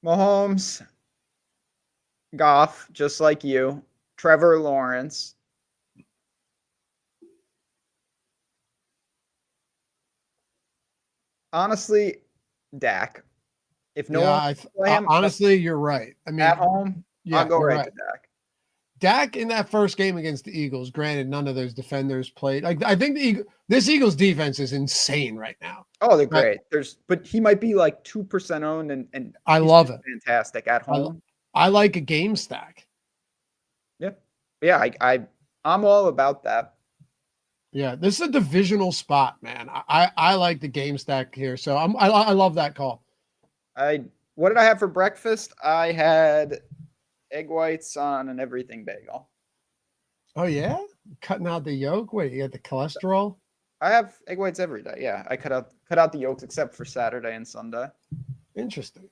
Mahomes, Goff, just like you. Trevor Lawrence. Honestly, Dak. If no one honestly, you're right. I mean, at home, I'll go right to Dak. Dak in that first game against the Eagles, granted, none of those defenders played. I think this Eagles defense is insane right now. Oh, they're great. But he might be like 2% owned, and I love it. Fantastic at home. I like a game stack. Yeah. I'm all about that. Yeah, this is a divisional spot, man. I like the game stack here, so I love that call. What did I have for breakfast? I had egg whites on an everything bagel. Oh yeah, cutting out the yolk. Wait, you got the cholesterol? I have egg whites every day. Yeah, I cut out the yolks except for Saturday and Sunday. Interesting.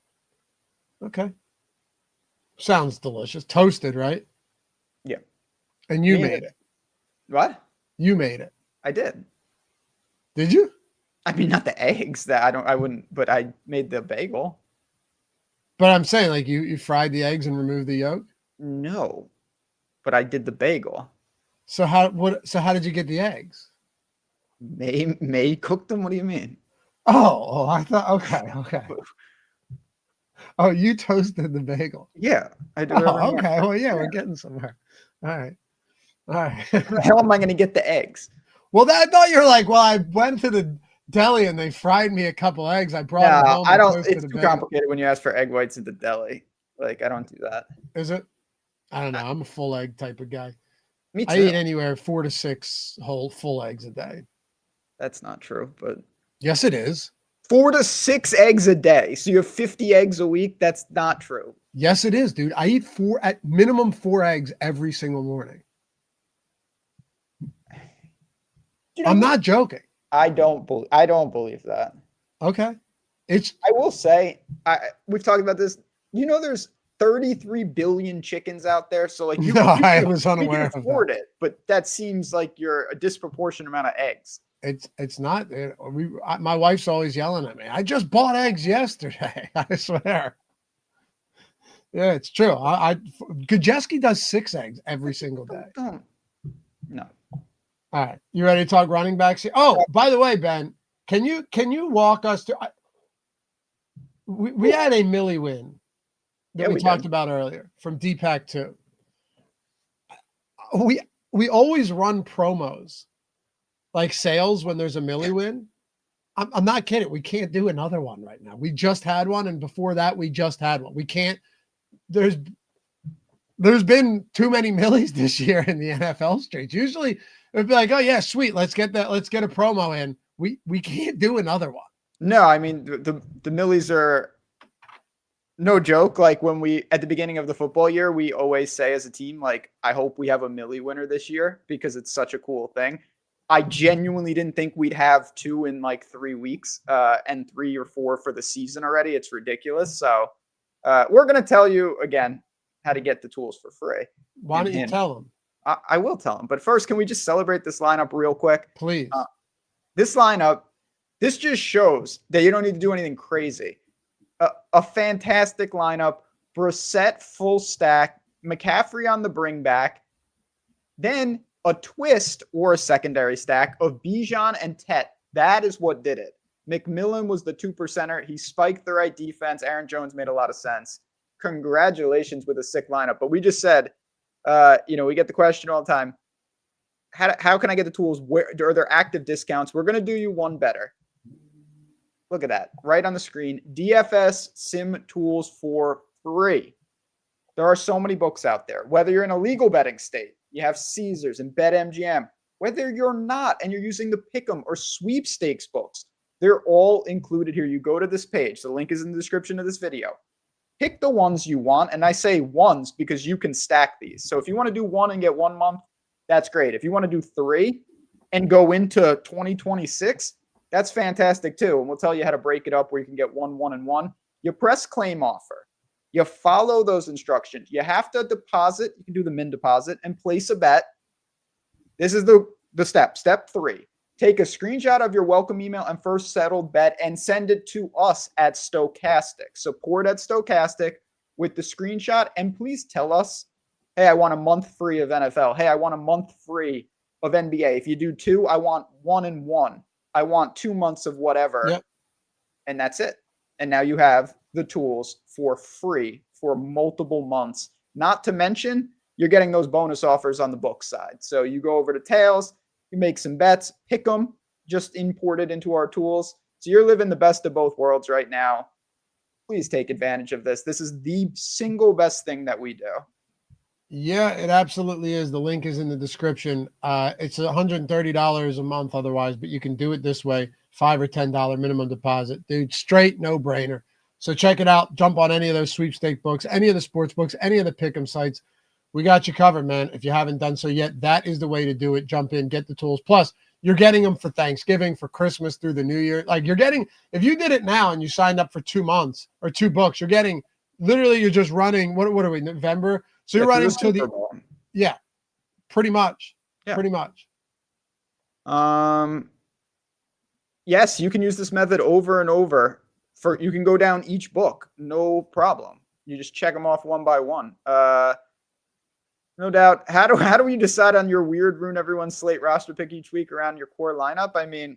Okay. Sounds delicious. Toasted, right? Yeah. And you made it. What? You made it. I did. Did you? I mean, not the eggs. I wouldn't. But I made the bagel. But I'm saying, like, you fried the eggs and removed the yolk? No, but I did the bagel. So how did you get the eggs? May cooked them. What do you mean? Oh, I thought okay. Oh, you toasted the bagel. Yeah, I do every Oh, morning. okay. Well, yeah, we're getting somewhere. All right. All right. How am I going to get the eggs? Well, I thought you were like, well, I went to the deli and they fried me a couple eggs. I brought them No, home. I and don't. toasted It's a too bagel. complicated when you ask for egg whites at the deli. Like, I don't do that. Is it? I don't know. I'm a full egg type of guy. Me I too. eat anywhere 4 to 6 whole full eggs a day. That's not true, but Yes, it is. 4 to 6 eggs a day. So you have 50 eggs a week. That's not true. Yes, it is, dude. I eat at minimum 4 eggs every single morning. I'm not joking. I don't believe that. Okay. I will say, we've talked about this. There's 33 billion chickens out there. So like I was unaware you can afford it, but that seems like you're a disproportionate amount of eggs. It's not. My wife's always yelling at me. I just bought eggs yesterday. I swear. Yeah, it's true. Gajeski does 6 eggs every single day. No. All right, you ready to talk running backs here? Oh, by the way, Ben, can you walk us through? We had a Millie win that we talked about earlier from DPAC 2. We always run promos like sales when there's a Millie win. I'm not kidding. We can't do another one right now. We just had one, and before that, we just had one. We can't. There's been too many Millies this year in the NFL streets. Usually it'd be like, oh yeah, sweet, let's get a promo in. We can't do another one. No, I mean the Millies are no joke. Like when we at the beginning of the football year, we always say as a team, like, I hope we have a Millie winner this year because it's such a cool thing. I genuinely didn't think we'd have 2 in like 3 weeks, and 3 or 4 for the season already. It's ridiculous. So we're gonna tell you again how to get the tools for free. Why don't you tell them? I will tell them. But first, can we just celebrate this lineup real quick? Please. This lineup, this just shows that you don't need to do anything crazy. A fantastic lineup. Brissett full stack. McCaffrey on the bring back. Then a twist or a secondary stack of Bijan and Tet. That is what did it. McMillan was the 2%er. He spiked the right defense. Aaron Jones made a lot of sense. Congratulations with a sick lineup. But we just said, we get the question all the time. How can I get the tools? Where are there active discounts? We're going to do you one better. Look at that right on the screen. DFS Sim Tools for free. There are so many books out there. Whether you're in a legal betting state, you have Caesars and BetMGM. Whether you're not and you're using the Pick'em or sweepstakes books, they're all included here. You go to this page. The link is in the description of this video. Pick the ones you want. And I say ones because you can stack these. So if you want to do 1 and get 1 month, that's great. If you want to do 3 and go into 2026, that's fantastic too. And we'll tell you how to break it up where you can get 1, 1, and 1. You press claim offer. You follow those instructions. You have to deposit. You can do the min deposit and place a bet. This is the step. Step 3. Take a screenshot of your welcome email and first settled bet and send it to us at Stokastic. Support at Stokastic with the screenshot. And please tell us, hey, I want a month free of NFL. Hey, I want a month free of NBA. If you do 2, I want 1 and 1. I want 2 months of whatever. Yep. And that's it. And now you have the tools for free for multiple months. Not to mention, you're getting those bonus offers on the book side. So you go over to Tails, you make some bets, pick them, just import it into our tools. So you're living the best of both worlds right now. Please take advantage of this. This is the single best thing that we do. Yeah, it absolutely is. The link is in the description. It's $130 a month otherwise, but you can do it this way. $5 or $10 minimum deposit. Dude, straight no-brainer. So check it out. Jump on any of those sweepstake books, any of the sports books, any of the pick'em sites. We got you covered, man. If you haven't done so yet, that is the way to do it. Jump in, get the tools. Plus, you're getting them for Thanksgiving, for Christmas, through the New Year. Like you're getting, if you did it now and you signed up for 2 months or 2 books, you're getting, literally you're just running, what are we, November? So you're running to the, yeah, pretty much. Yeah. Pretty much. Yes, you can use this method over and over. You can go down each book, no problem. You just check them off one by one. No doubt. How do we decide on your weird ruin everyone's slate roster pick each week around your core lineup? I mean,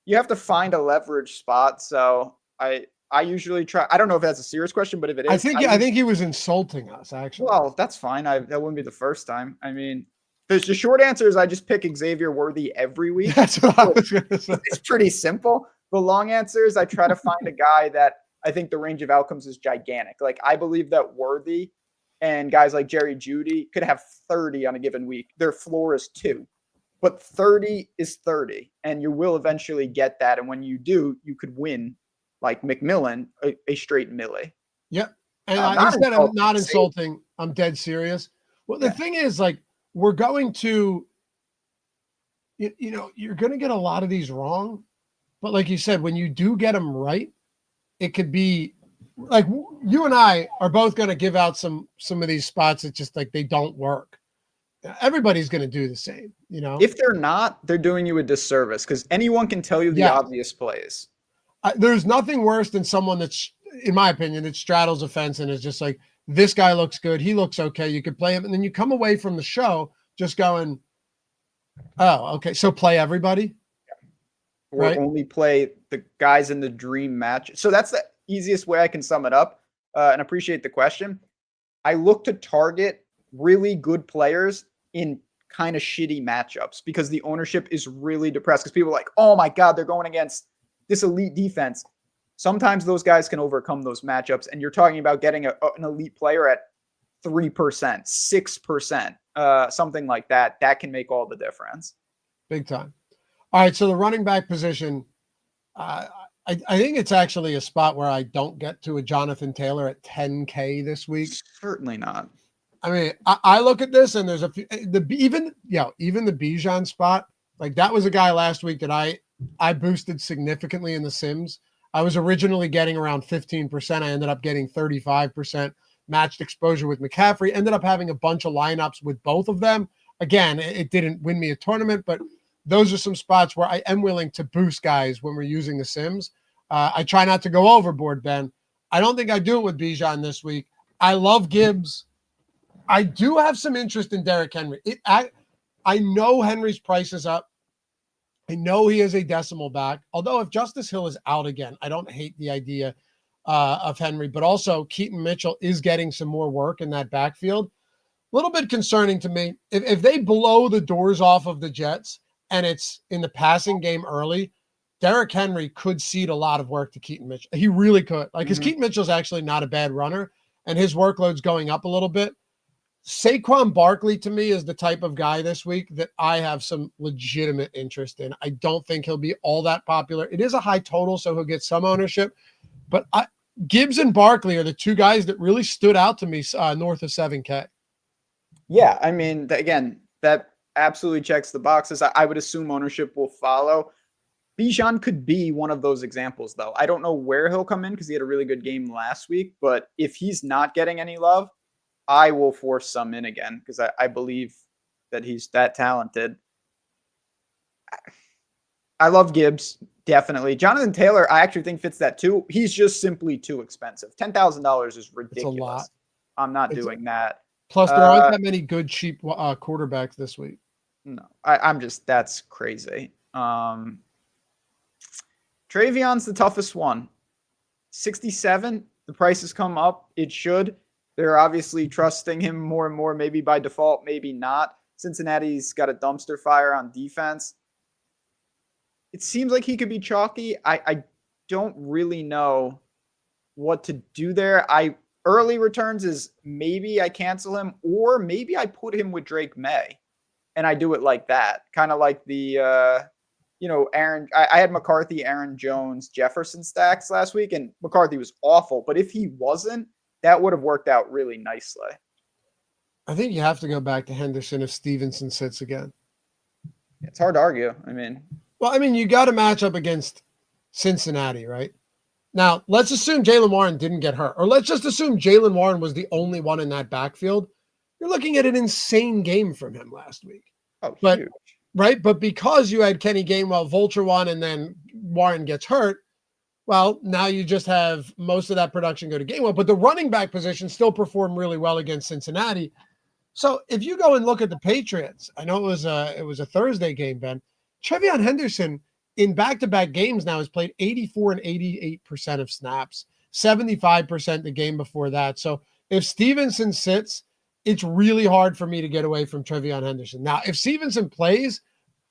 you have to find a leverage spot. So I I usually try. I don't know if that's a serious question, but if it is, I think he was insulting us, actually. Well, that's fine. That wouldn't be the first time. I mean, the short answer is I just pick Xavier Worthy every week. That's what I was going to say. It's pretty simple. The long answer is I try to find a guy that I think the range of outcomes is gigantic. Like, I believe that Worthy and guys like Jerry Jeudy could have 30 on a given week. Their floor is 2. But 30 is 30, and you will eventually get that. And when you do, you could win, like McMillan, a straight millie. Yep. And instead of not insulting, I'm dead serious. Well, the thing is, like, we're going to, you're going to get a lot of these wrong. But like you said, when you do get them right, it could be like you and I are both going to give out some of these spots that just like they don't work. Everybody's going to do the same, If they're not, they're doing you a disservice because anyone can tell you the obvious plays. There's nothing worse than someone that's, in my opinion, that straddles a fence and is just like, this guy looks good. He looks okay. You could play him. And then you come away from the show just going, oh, okay. So play everybody. Or only play the guys in the dream match. So that's the easiest way I can sum it up, and appreciate the question. I look to target really good players in kind of shitty matchups because the ownership is really depressed because people are like, oh my God, they're going against this elite defense. Sometimes those guys can overcome those matchups, and you're talking about getting an elite player at 3%, 6%, something like that. That can make all the difference. Big time. All right, so the running back position, I think it's actually a spot where I don't get to a Jonathan Taylor at 10K this week. Certainly not. I mean, I look at this and there's a few, even the Bijan spot, like that was a guy last week that I boosted significantly in the Sims. I was originally getting around 15%. I ended up getting 35%, matched exposure with McCaffrey, ended up having a bunch of lineups with both of them. Again, it didn't win me a tournament, but those are some spots where I am willing to boost guys when we're using the Sims. I try not to go overboard, Ben. I don't think I do it with Bijan this week. I love Gibbs. I do have some interest in Derrick Henry. I know Henry's price is up. I know he is a decimal back. Although if Justice Hill is out again, I don't hate the idea of Henry. But also Keaton Mitchell is getting some more work in that backfield. A little bit concerning to me. If they blow the doors off of the Jets and it's in the passing game early, Derrick Henry could cede a lot of work to Keaton Mitchell. He really could. Because Keaton Mitchell's actually not a bad runner, and his workload's going up a little bit. Saquon Barkley, to me, is the type of guy this week that I have some legitimate interest in. I don't think he'll be all that popular. It is a high total, so he'll get some ownership. But Gibbs and Barkley are the two guys that really stood out to me north of 7K. Yeah, I mean, again, that absolutely checks the boxes. I would assume ownership will follow. Bijan could be one of those examples, though. I don't know where he'll come in because he had a really good game last week. But if he's not getting any love, I will force some in again because I believe that he's that talented. I love Gibbs, definitely. Jonathan Taylor, I actually think fits that too. He's just simply too expensive. $10,000 is ridiculous. It's a lot. I'm not doing that. Plus, there aren't that many good, cheap quarterbacks this week. No, I'm just, that's crazy. Travion's the toughest one. 67, the price has come up. It should. They're obviously trusting him more and more, maybe by default, maybe not. Cincinnati's got a dumpster fire on defense. It seems like he could be chalky. I don't really know what to do there. Early returns is maybe I cancel him, or maybe I put him with Drake May, and I do it like that. Kind of like the, Aaron. I had McCarthy, Aaron Jones, Jefferson stacks last week, and McCarthy was awful. But if he wasn't, that would have worked out really nicely. I think you have to go back to Henderson if Stevenson sits again. It's hard to argue. You got to match up against Cincinnati, right? Now, let's assume Jaylen Warren didn't get hurt, or let's just assume Jaylen Warren was the only one in that backfield. You're looking at an insane game from him last week. Oh, but huge. Right? But because you had Kenny Gainwell, Vulture won, and then Warren gets hurt, well, now you just have most of that production go to Gainwell. But the running back position still performed really well against Cincinnati. So if you go and look at the Patriots, I know it was a Thursday game, Ben. Trevion Henderson in back-to-back games now has played 84 and 88% of snaps, 75% the game before that. So if Stevenson sits, it's really hard for me to get away from Trevion Henderson. Now, if Stevenson plays,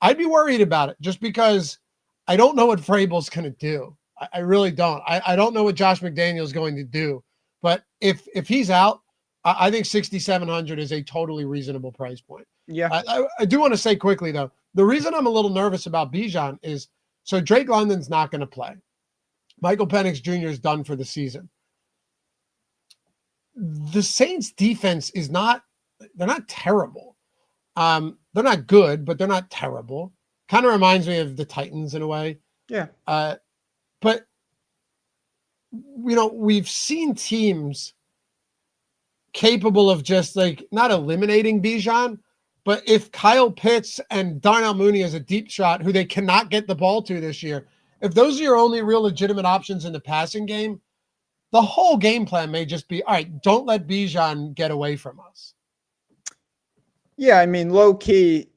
I'd be worried about it just because I don't know what Vrabel's going to do. I really don't. I don't know what Josh McDaniel's going to do. But if he's out, I think 6,700 is a totally reasonable price point. Yeah. I do want to say quickly, though, the reason I'm a little nervous about Bijan is, so Drake London's not going to play. Michael Penix Jr. is done for the season. The Saints defense is they're not terrible. They're not good, but they're not terrible. Kind of reminds me of the Titans in a way. Yeah. But, we've seen teams capable of just like not eliminating Bijan, but if Kyle Pitts and Darnell Mooney is a deep shot who they cannot get the ball to this year, if those are your only real legitimate options in the passing game, the whole game plan may just be, all right, don't let Bijan get away from us. Yeah, I mean, low key,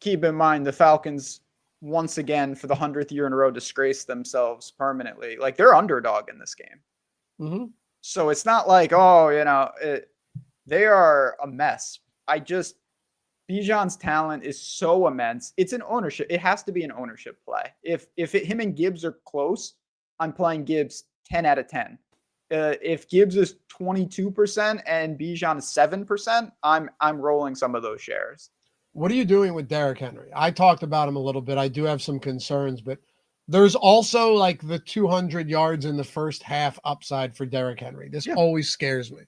keep in mind the Falcons once again for the 100th year in a row disgraced themselves permanently. Like, they're underdog in this game. Mm-hmm. So it's not like, they are a mess. Bijan's talent is so immense. It's an ownership. It has to be an ownership play. If him and Gibbs are close, I'm playing Gibbs 10 out of 10. If Gibbs is 22% and Bijan is 7%, I'm rolling some of those shares. What are you doing with Derrick Henry? I talked about him a little bit. I do have some concerns, but there's also like the 200 yards in the first half upside for Derrick Henry. This always scares me.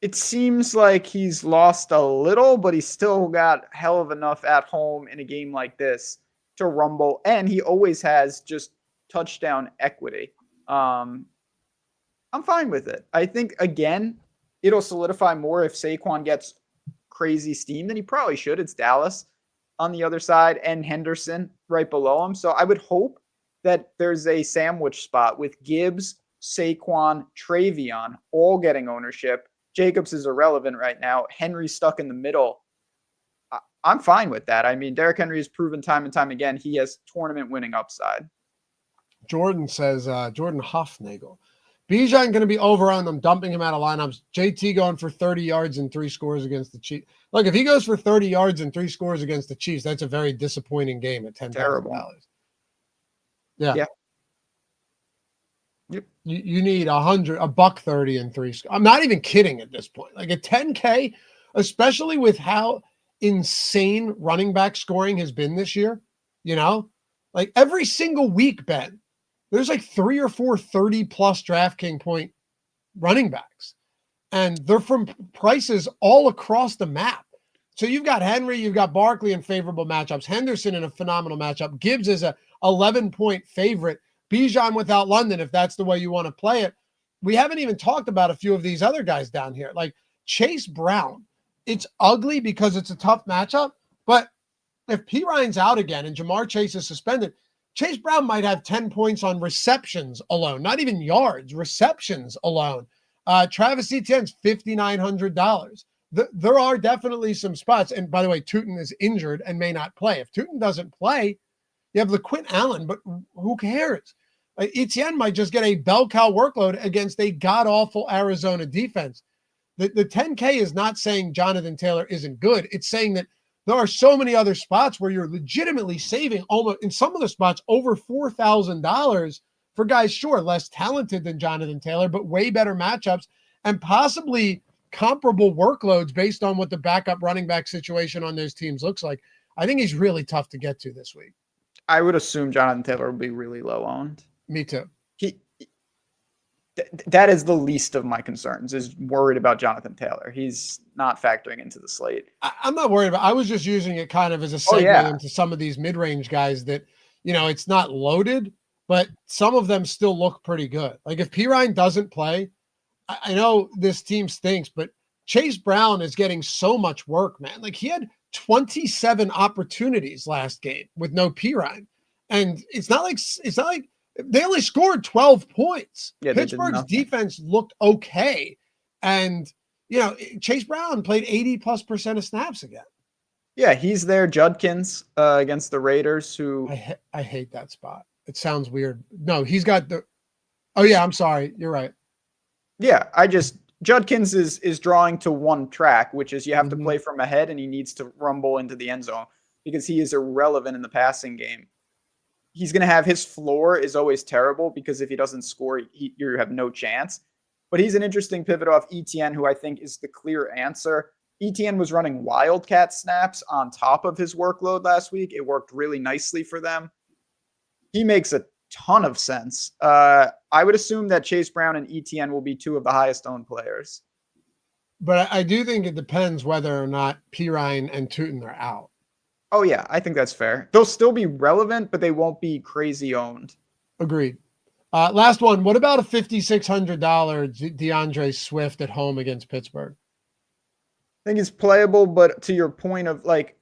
It seems like he's lost a little, but he's still got hell of enough at home in a game like this to rumble. And he always has just touchdown equity. I'm fine with it. I think, again, it'll solidify more if Saquon gets crazy steam than he probably should. It's Dallas on the other side and Henderson right below him. So I would hope that there's a sandwich spot with Gibbs, Saquon, Trevion all getting ownership. Jacobs is irrelevant right now. Henry's stuck in the middle. I'm fine with that. I mean, Derrick Henry has proven time and time again he has tournament winning upside. Jordan says, Jordan Hoffnagel, Bijan going to be overrun. I'm dumping him out of lineups. JT going for 30 yards and 3 scores against the Chiefs. Look, if he goes for 30 yards and 3 scores against the Chiefs, that's a very disappointing game at $10,000. Yeah. Yep. You need $130 and 3. I'm not even kidding at this point. Like at 10K, especially with how insane running back scoring has been this year, like every single week, Ben, there's like 3 or 4 30-plus DraftKings point running backs. And they're from prices all across the map. So you've got Henry, you've got Barkley in favorable matchups, Henderson in a phenomenal matchup, Gibbs is a 11-point favorite, Bijan without London, if that's the way you want to play it. We haven't even talked about a few of these other guys down here. Like Chase Brown, it's ugly because it's a tough matchup, but if P. Ryan's out again and Jamar Chase is suspended, Chase Brown might have 10 points on receptions alone, not even yards, receptions alone. Travis Etienne's $5,900. There are definitely some spots. And by the way, Tootin is injured and may not play. If Tootin doesn't play, you have LaQuint Allen, but who cares? Etienne might just get a bell cow workload against a god-awful Arizona defense. The 10K is not saying Jonathan Taylor isn't good. It's saying that there are so many other spots where you're legitimately saving almost, in some of the spots, over $4,000 for guys, sure, less talented than Jonathan Taylor, but way better matchups and possibly comparable workloads based on what the backup running back situation on those teams looks like. I think he's really tough to get to this week. I would assume Jonathan Taylor will be really low owned. Me too. That is the least of my concerns, is worried about Jonathan Taylor. He's not factoring into the slate. I'm not worried about. I was just using it kind of as a segue into some of these mid-range guys that, it's not loaded, but some of them still look pretty good. Like if P. Ryan doesn't play, I know this team stinks, but Chase Brown is getting so much work, man. Like he had 27 opportunities last game with no P. Ryan. And it's not like they only scored 12 points. Yeah, Pittsburgh's defense looked okay. And, Chase Brown played 80+% of snaps again. Yeah, he's there. Judkins against the Raiders, who I hate that spot. It sounds weird. No, he's got the. Oh yeah, I'm sorry. You're right. Yeah, Judkins is drawing to one track, which is you have to play from ahead, and he needs to rumble into the end zone because he is irrelevant in the passing game. He's going to have his floor is always terrible because if he doesn't score, you have no chance. But he's an interesting pivot off ETN, who I think is the clear answer. ETN was running Wildcat snaps on top of his workload last week. It worked really nicely for them. He makes a ton of sense. I would assume that Chase Brown and ETN will be two of the highest owned players. But I do think it depends whether or not Pirine and Tootin are out. Oh, yeah, I think that's fair. They'll still be relevant, but they won't be crazy owned. Agreed. Last one. What about a $5,600 DeAndre Swift at home against Pittsburgh? I think it's playable, but to your point of like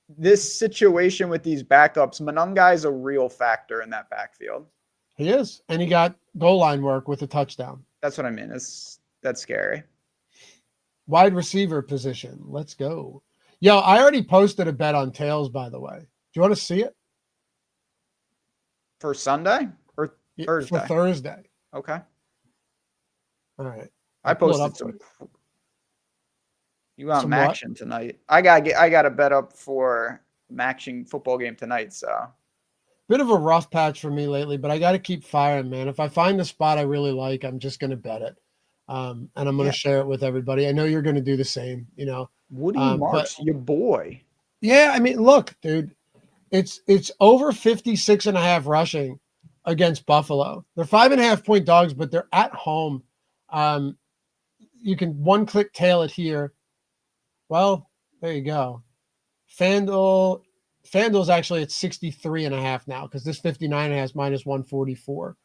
this situation with these backups, Monungai is a real factor in that backfield. He is. And he got goal line work with a touchdown. That's what I mean. That's scary. Wide receiver position. Let's go. Yo, I already posted a bet on tails, by the way. Do you want to see it? For Sunday or Thursday? For Thursday. Okay. All right. I posted some. You want Maction tonight? I got a bet up for Maction football game tonight. So bit of a rough patch for me lately, but I got to keep firing, man. If I find the spot I really like, I'm just going to bet it. And I'm going to share it with everybody. I know you're going to do the same, you know. Woody Marks, your boy. Yeah, I mean, look, dude, it's over 56.5 rushing against Buffalo. They're 5.5 point dogs, but they're at home. You can one-click tail it here. Well, there you go. FanDuel's actually at 63.5 now because this 59 has minus 144.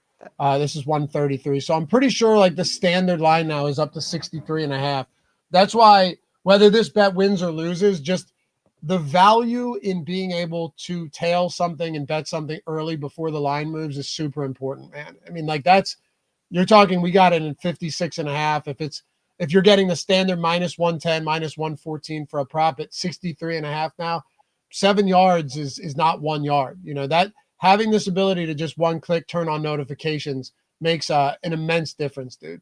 This is 133. So I'm pretty sure like the standard line now is up to 63.5. That's why whether this bet wins or loses, just the value in being able to tail something and bet something early before the line moves is super important, man. I mean, like you're talking, we got it in 56.5. If you're getting the standard minus 110, minus 114 for a prop at 63.5 now, 7 yards is not 1 yard. You know, that having this ability to just one click turn on notifications makes an immense difference, dude.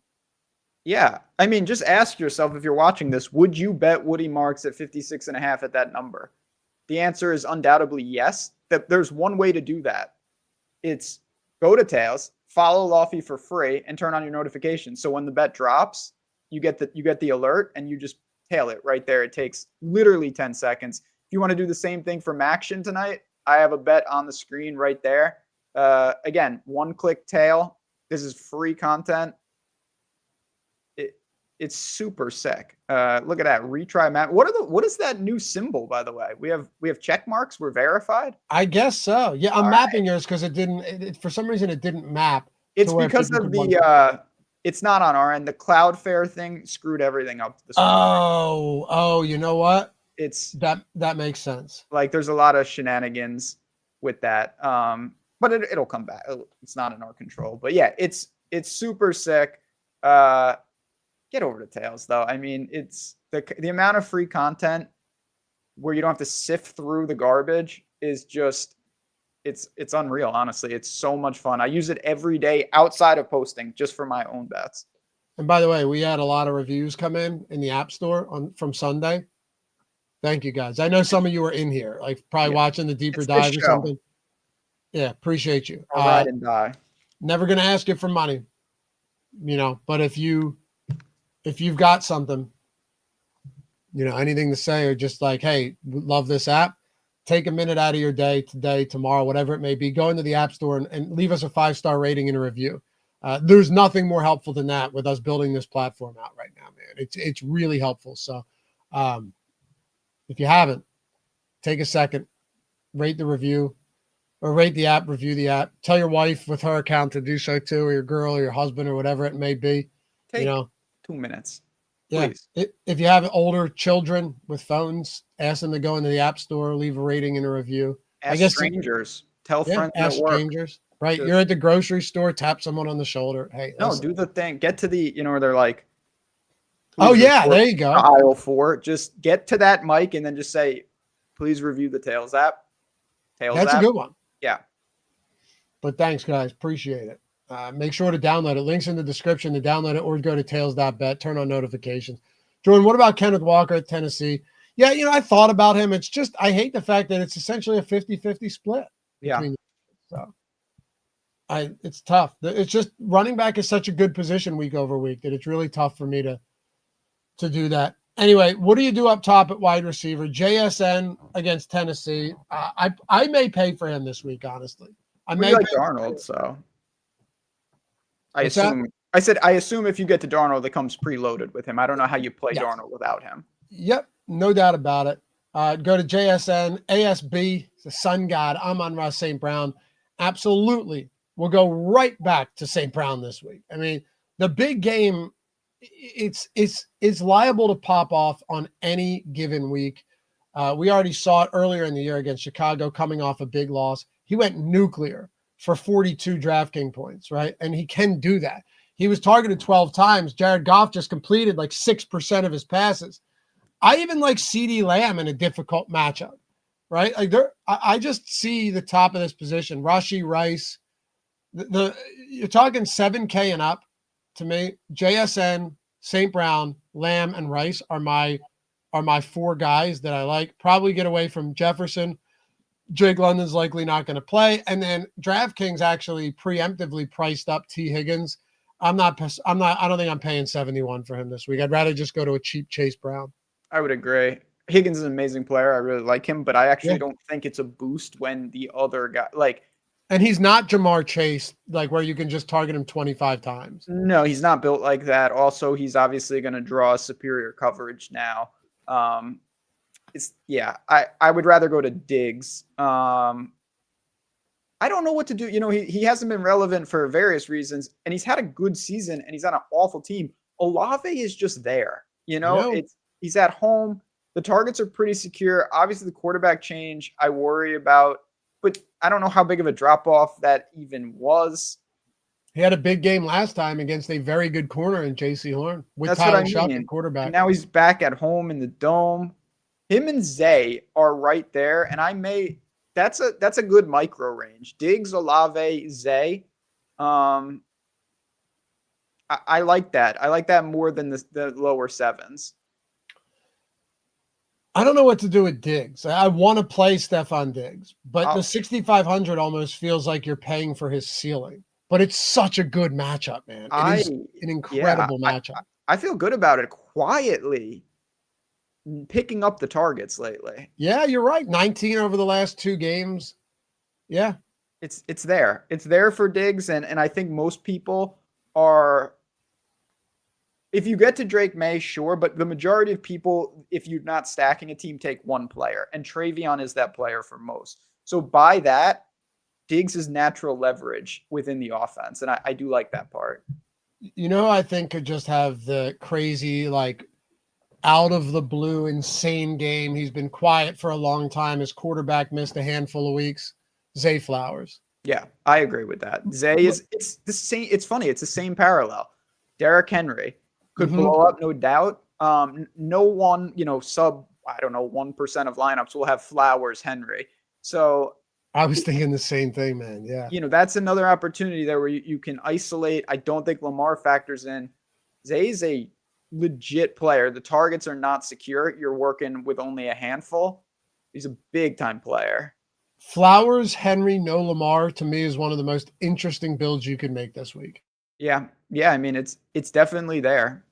Yeah. I mean, just ask yourself if you're watching this, would you bet Woody Marks at 56.5 at that number? The answer is undoubtedly yes. That there's one way to do that. It's go to Tails, follow Loughy for free, and turn on your notifications. So when the bet drops, you get the alert and you just tail it right there. It takes literally 10 seconds. If you want to do the same thing for Maction tonight, I have a bet on the screen right there. Again, one-click tail. This is free content. It's super sick. Look at that retry map. What is that new symbol, by the way? We have check marks. We're verified. I guess so. Yeah, I'm mapping yours because it didn't. For some reason, it didn't map. It's because of the. It's not on our end. The Cloudflare thing screwed everything up. Oh, you know what? It's that makes sense. Like there's a lot of shenanigans with that. But it'll come back. It's not in our control. But yeah, it's super sick. Get over to Tails though. I mean, it's the amount of free content where you don't have to sift through the garbage is just it's unreal. Honestly, it's so much fun. I use it every day outside of posting just for my own bets. And by the way, we had a lot of reviews come in the App Store from Sunday. Thank you guys. I know some of you are in here, like probably watching the deeper dive or something. Yeah, appreciate you. I'll ride and die. Never gonna ask you for money, you know. But if you've got something, you know, anything to say or just like, hey, love this app, take a minute out of your day today, tomorrow, whatever it may be, go into the App Store and leave us a 5-star rating and a review. There's nothing more helpful than that with us building this platform out right now, man. It's really helpful. So if you haven't, take a second, rate the review or rate the app, review the app. Tell your wife with her account to do so too, or your girl or your husband or whatever it may be. Take 2 minutes. Please. Yeah. If you have older children with phones, ask them to go into the App Store, leave a rating and a review. Ask strangers. Tell friends ask at work. Strangers. Right. You're at the grocery store, tap someone on the shoulder. Hey, no, do the thing. Get to the, where they're like, oh yeah, there you go. Aisle 4. Just get to that mic and then just say, please review the Tails app. That's a good one. Yeah. But thanks, guys. Appreciate it. Make sure to download it. Links in the description to download it or go to tails.bet. Turn on notifications. Jordan, what about Kenneth Walker at Tennessee? Yeah, I thought about him. It's just I hate the fact that it's essentially a 50-50 split. Yeah. So it's tough. It's just running back is such a good position week over week that it's really tough for me to do that. Anyway, what do you do up top at wide receiver? JSN against Tennessee. I may pay for him this week, honestly. I may like Darnold, so I assume. I said I assume if you get to Darnold, it comes preloaded with him. I don't know how you play Darnold without him. Yep, no doubt about it. Go to JSN, ASB, the Sun God. I'm on Ross St. Brown. Absolutely, we'll go right back to St. Brown this week. I mean, the big game, it's liable to pop off on any given week. We already saw it earlier in the year against Chicago, coming off a big loss. He went nuclear for 42 DraftKings points, right? And he can do that. He was targeted 12 times. Jared Goff just completed like 6% of his passes. I even like CeeDee Lamb in a difficult matchup, right? Like I just see the top of this position. Rashee Rice, you're talking 7K and up to me. JSN, St. Brown, Lamb, and Rice are my 4 guys that I like. Probably get away from Jefferson. Jake London's likely not going to play. And then DraftKings actually preemptively priced up T. Higgins. I don't think I'm paying 71 for him this week. I'd rather just go to a cheap Chase Brown. I would agree. Higgins is an amazing player. I really like him, but I actually don't think it's a boost when the other guy and he's not Jamar Chase, like where you can just target him 25 times. No, he's not built like that. Also, he's obviously going to draw superior coverage now. I would rather go to Diggs. I don't know what to do. He hasn't been relevant for various reasons, and he's had a good season, and he's on an awful team. Olave is just there. He's at home. The targets are pretty secure. Obviously, the quarterback change I worry about, but I don't know how big of a drop-off that even was. He had a big game last time against a very good corner in J.C. Horn with That's Tyler what I Shuck mean. at quarterback. And now he's back at home in the Dome. Him and Zay are right there, and that's a good micro range. Diggs, Olave, Zay. I like that. I like that more than the lower sevens. I don't know what to do with Diggs. I want to play Stephon Diggs, but the 6,500 almost feels like you're paying for his ceiling. But it's such a good matchup, man. It is an incredible matchup. I feel good about it quietly. Picking up the targets lately. Yeah, you're right. 19 over the last 2 games. Yeah. It's there. It's there for Diggs, and I think most people are. If you get to Drake May, sure, but the majority of people, if you're not stacking a team, take one player, and Travion is that player for most. So by that, Diggs is natural leverage within the offense, and I do like that part. I think could just have the crazy, out of the blue, insane game. He's been quiet for a long time. His quarterback missed a handful of weeks. Zay Flowers. Yeah, I agree with that. Zay it's the same. It's funny. It's the same parallel. Derrick Henry could blow up, no doubt. No one, sub, 1% of lineups will have Flowers, Henry. So I was thinking the same thing, man. Yeah. That's another opportunity there where you can isolate. I don't think Lamar factors in. Zay is a legit player. The targets are not secure. You're working with only a handful. He's a big time player. Flowers, Henry, no Lamar, to me is one of the most interesting builds you could make this week. Yeah. I mean, it's definitely there.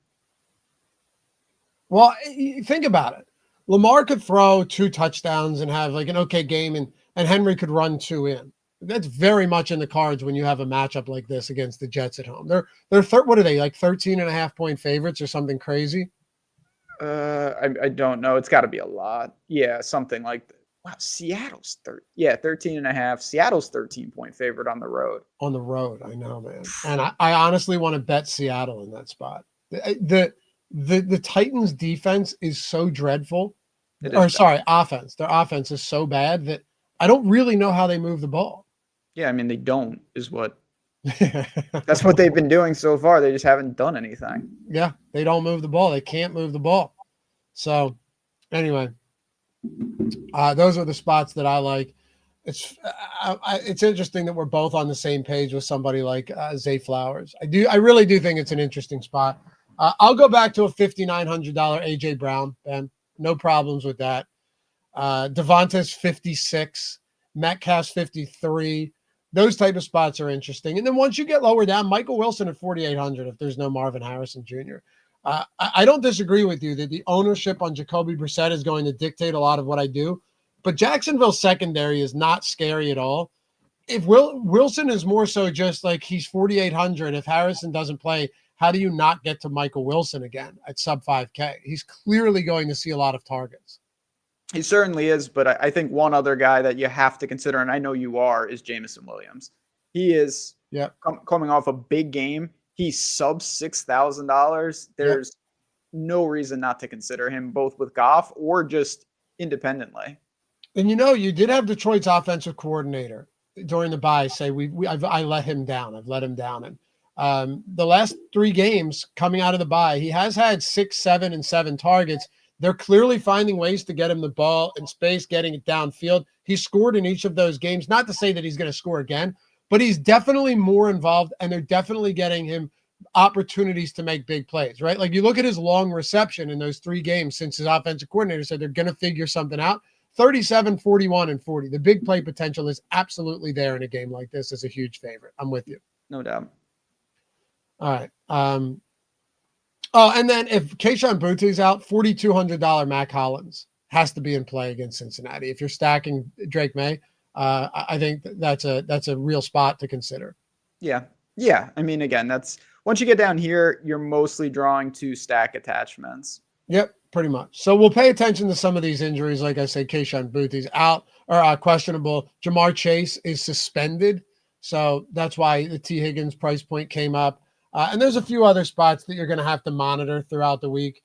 Well, think about it. Lamar could throw 2 touchdowns and have an okay game, and Henry could run 2 in. That's very much in the cards when you have a matchup like this against the Jets at home. They're what are they, 13.5 point favorites or something crazy? I don't know. It's got to be a lot. Yeah, something like that. Wow, Seattle's 13.5. Seattle's 13-point favorite on the road. On the road, I know, man. And I honestly want to bet Seattle in that spot. The Titans' defense is so dreadful. Offense. Their offense is so bad that I don't really know how they move the ball. Yeah, I mean, they don't is what. That's what they've been doing so far. They just haven't done anything. Yeah, they don't move the ball. They can't move the ball. So, anyway. Those are the spots that I like. It's interesting that we're both on the same page with somebody like Zay Flowers. I really do think it's an interesting spot. I'll go back to a $5,900 AJ Brown, Ben. No problems with that. Devonta's 56, Metcalf's 53. Those type of spots are interesting. And then once you get lower down, Michael Wilson at 4,800 if there's no Marvin Harrison Jr. I don't disagree with you that the ownership on Jacoby Brissett is going to dictate a lot of what I do. But Jacksonville's secondary is not scary at all. If Wilson is more so just like he's 4,800, if Harrison doesn't play, how do you not get to Michael Wilson again at sub 5K? He's clearly going to see a lot of targets. He certainly is, but I think one other guy that you have to consider, and I know you are, is Jameson Williams. He is coming off a big game. He's sub $6,000. There's no reason not to consider him, both with Goff or just independently. And you did have Detroit's offensive coordinator during the bye say I let him down. I've let him down. And the last 3 games coming out of the bye, he has had 6, 7, and 7 targets. They're clearly finding ways to get him the ball in space, getting it downfield. He scored in each of those games. Not to say that he's going to score again, but he's definitely more involved, and they're definitely getting him opportunities to make big plays, right? Like you look at his long reception in those 3 games since his offensive coordinator said they're going to figure something out. 37, 41, and 40. The big play potential is absolutely there in a game like this as a huge favorite. I'm with you. No doubt. All right. And then if Kayshon Boutt's out, $4,200 Mac Hollins has to be in play against Cincinnati. If you're stacking Drake May, I think that's a real spot to consider. Yeah. I mean, again, that's once you get down here, you're mostly drawing to stack attachments. Yep, pretty much. So we'll pay attention to some of these injuries. Like I said, Kayshon Boutt's out or questionable. Jamar Chase is suspended. So that's why the T. Higgins price point came up. And there's a few other spots that you're going to have to monitor throughout the week.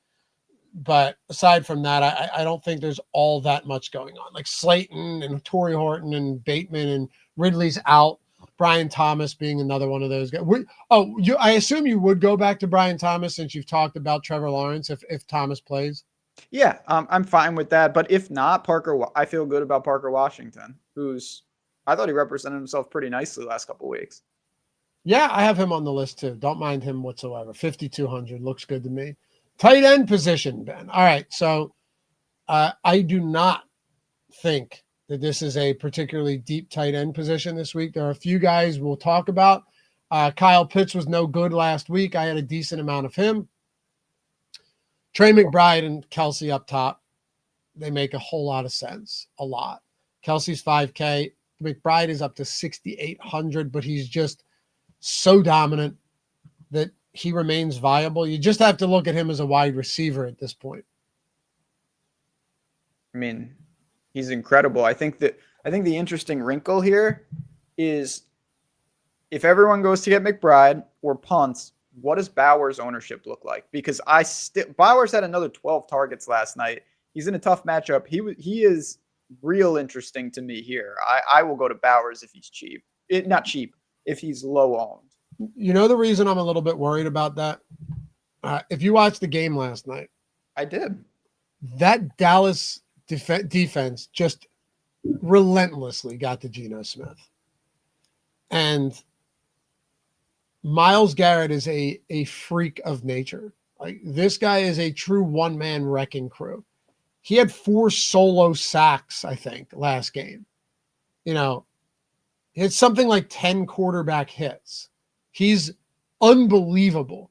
But aside from that, I don't think there's all that much going on. Like Slayton and Torrey Horton and Bateman and Ridley's out. Brian Thomas being another one of those guys. I assume you would go back to Brian Thomas since you've talked about Trevor Lawrence if Thomas plays. Yeah, I'm fine with that. But if not, I feel good about Parker Washington, I thought he represented himself pretty nicely last couple of weeks. Yeah, I have him on the list too. Don't mind him whatsoever. 5,200 looks good to me. Tight end position, Ben. All right, so I do not think that this is a particularly deep tight end position this week. There are a few guys we'll talk about. Kyle Pitts was no good last week. I had a decent amount of him. Trey McBride and Kelsey up top. They make a whole lot of sense. A lot. Kelsey's 5K. McBride is up to 6,800, but he's just so dominant that he remains viable. You just have to look at him as a wide receiver at this point. I mean, he's incredible. I think the interesting wrinkle here is if everyone goes to get McBride or punts, what does Bowers' ownership look like? Because Bowers had another 12 targets last night. He's in a tough matchup. He is real interesting to me here. I will go to Bowers if he's cheap. Not cheap, if he's low owned. You know the reason I'm a little bit worried about that? If you watched the game last night. I did. That Dallas defense just relentlessly got to Geno Smith. And Myles Garrett is a freak of nature. Like this guy is a true one-man wrecking crew. He had 4 solo sacks, I think, last game. He had something like 10 quarterback hits. He's unbelievable.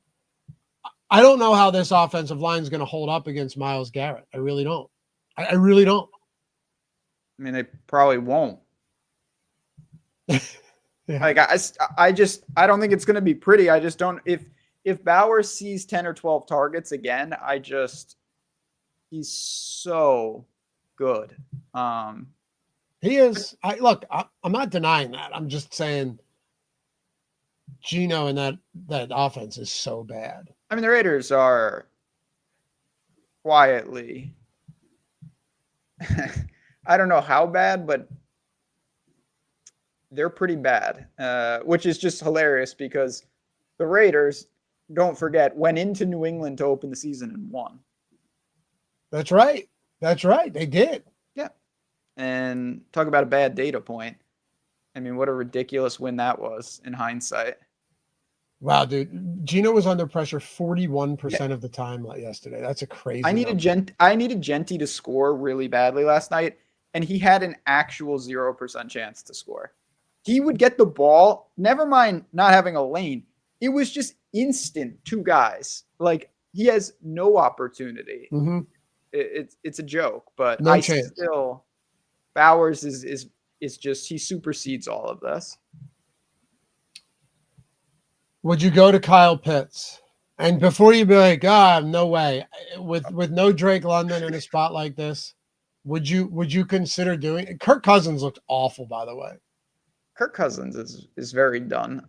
I don't know how this offensive line is going to hold up against Myles Garrett. I really don't. I really don't. I mean, they probably won't. Yeah. Like I don't think it's going to be pretty. I just don't. If Bowers sees 10 or 12 targets again, he's so good. He is. I'm not denying that. I'm just saying Geno and that offense is so bad. I mean, the Raiders are quietly, I don't know how bad, but they're pretty bad, which is just hilarious because the Raiders, don't forget, went into New England to open the season and won. That's right. They did. Yeah. And talk about a bad data point. I mean, what a ridiculous win that was in hindsight. Wow, dude. Gino was under pressure 41% Yeah. of the time yesterday. That's a crazy I needed Genti to score really badly last night, and he had an actual 0% chance to score. He would get the ball, never mind not having a lane. It was just instant 2 guys. Like, he has no opportunity. Mm-hmm. It's a joke, but No chance. Still, Bowers is just, he supersedes all of this. Would you go to Kyle Pitts? And before you be like, no way, with no Drake London in a spot like this, would you consider doing it? Kirk Cousins looked awful, by the way. Kirk Cousins is very done.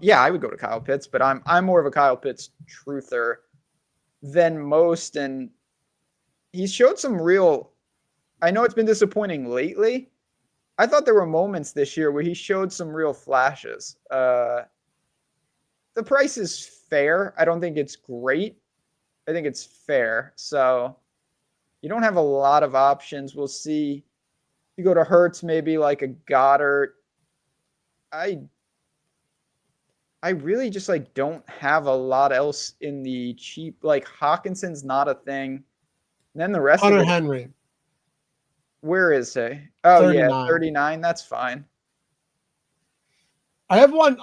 Yeah, I would go to Kyle Pitts, but I'm more of a Kyle Pitts truther than most, and he's showed some real. I know it's been disappointing lately. I thought there were moments this year where he showed some real flashes. The price is fair. I don't think it's great. I think it's fair. So you don't have a lot of options. We'll see. You go to Hurts, maybe like a Goddard. I really just like don't have a lot else in the cheap. Like Hawkinson's not a thing. And then the rest Hunter of it. Henry. Where is he? Oh 39. yeah, 39. That's fine. I have one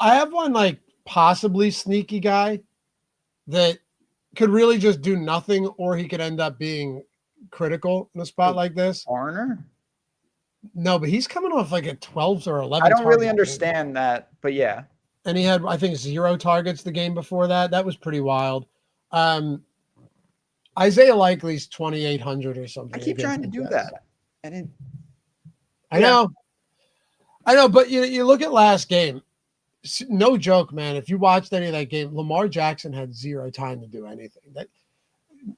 like possibly sneaky guy that could really just do nothing, or he could end up being critical in a spot like this. Warner? No, but he's coming off like a 12 or 11. I don't really understand that, but yeah. And he had, I think, 0 targets the game before that. That was pretty wild. Isaiah Likely's 2,800 or something. I keep trying to do that. And I know, but you look at last game. No joke, man. If you watched any of that game, Lamar Jackson had 0 time to do anything. That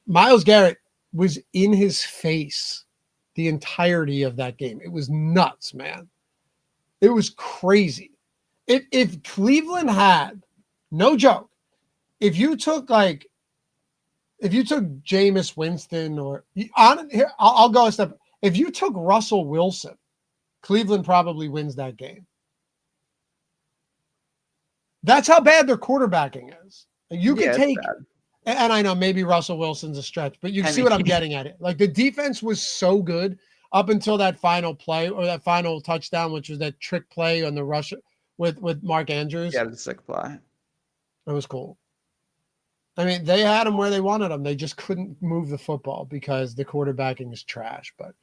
Myles Garrett was in his face the entirety of that game. It was nuts, man. It was crazy. If Cleveland had, no joke, if you took Jameis Winston or I'll go a step. If you took Russell Wilson, Cleveland probably wins that game. That's how bad their quarterbacking is. You can take, and I know maybe Russell Wilson's a stretch, but you see what I'm getting at it. Like the defense was so good up until that final play or that final touchdown, which was that trick play on the rush with Mark Andrews. Yeah, the sick play. It was cool. I mean, they had him where they wanted him. They just couldn't move the football because the quarterbacking is trash. But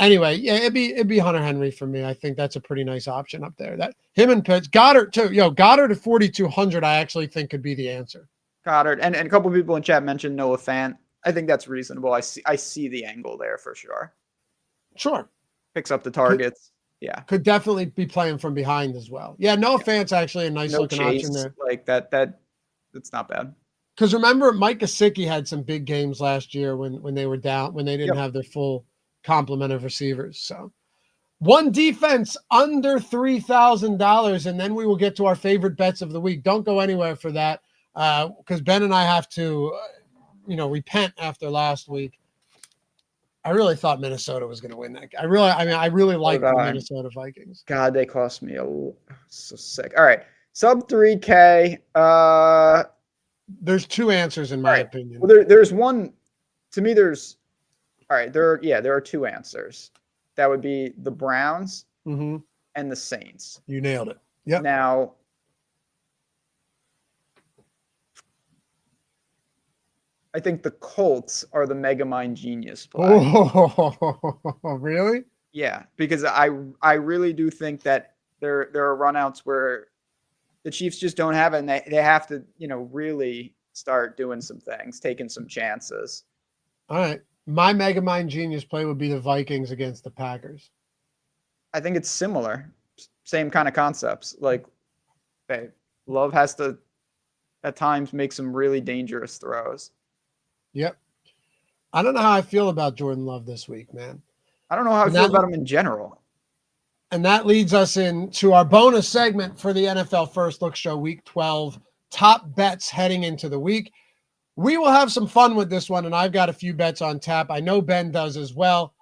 anyway, yeah, it'd be Hunter Henry for me. I think that's a pretty nice option up there. That him and Pitts, Goddard too. Goddard at 4,200, I actually think could be the answer. Goddard and a couple of people in chat mentioned Noah Fant. I think that's reasonable. I see the angle there for sure. Sure, picks up the targets. Could definitely be playing from behind as well. Yeah, Noah Fant's actually a nice looking option there. Like that. It's not bad. Because remember, Mike Gesicki had some big games last year when they were down, when they didn't have their full complement of receivers. So one defense under $3,000, and then we will get to our favorite bets of the week. Don't go anywhere for that, because Ben and I have to, repent after last week. I really thought Minnesota was going to win that. I really like the Minnesota Vikings. God, they cost me so sick. All right, sub 3K. There's 2 answers in my opinion. Well, there's one. To me, there's. All right, there are 2 answers. That would be the Browns and the Saints. You nailed it. Yeah. Now, I think the Colts are the Mega Mind Genius play. Oh, really? Yeah, because I really do think that there are runouts where the Chiefs just don't have it, and they have to, really start doing some things, taking some chances. All right. My Mega Mind Genius play would be the Vikings against the Packers. I think it's similar. Same kind of concepts. Like, Love has to, at times, make some really dangerous throws. Yep. I don't know how I feel about Jordan Love this week, man. I don't know how I feel about him in general. And that leads us into our bonus segment for the NFL First Look Show Week 12. Top bets heading into the week. We will have some fun with this one, and I've got a few bets on tap. I know Ben does as well.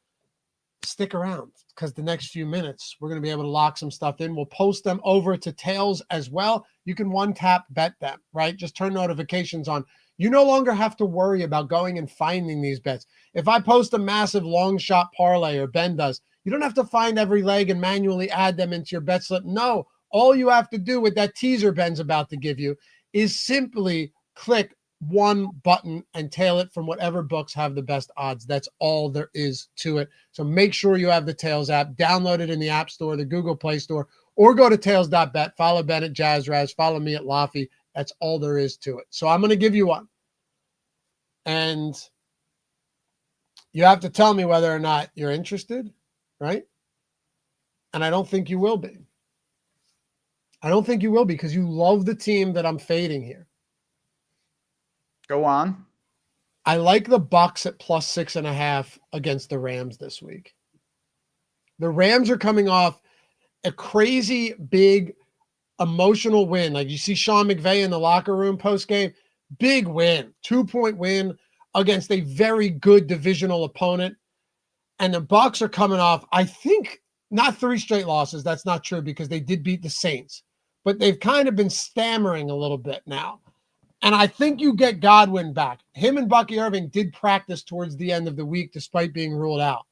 stick around because the next few minutes we're going to be able to lock some stuff in. We'll post them over to Tails as well. You can one tap bet them, right? Just turn notifications on. You no longer have to worry about going and finding these bets. If I post a massive long shot parlay or Ben does, you don't have to find every leg and manually add them into your bet slip. No, all you have to do with that teaser Ben's about to give you is simply click one button and tail it from whatever books have the best odds. That's all there is to it. So make sure you have the Tails app, download it in the App Store, the Google Play Store, or go to tails.bet, follow Ben at JazzRaz, follow me at Loughy. That's all there is to it. So I'm going to give you one. And you have to tell me whether or not you're interested, right? And I don't think you will be. I don't think you will be because you love the team that I'm fading here. Go on. I like the Bucs at +6.5 against the Rams this week. The Rams are coming off a crazy big emotional win. Like you see Sean McVay in the locker room post-game, big win, 2-point win against a very good divisional opponent. And the Bucs are coming off, I think, not 3 straight losses. That's not true because they did beat the Saints, but they've kind of been stammering a little bit now. And I think you get Godwin back. Him and Bucky Irving did practice towards the end of the week despite being ruled out.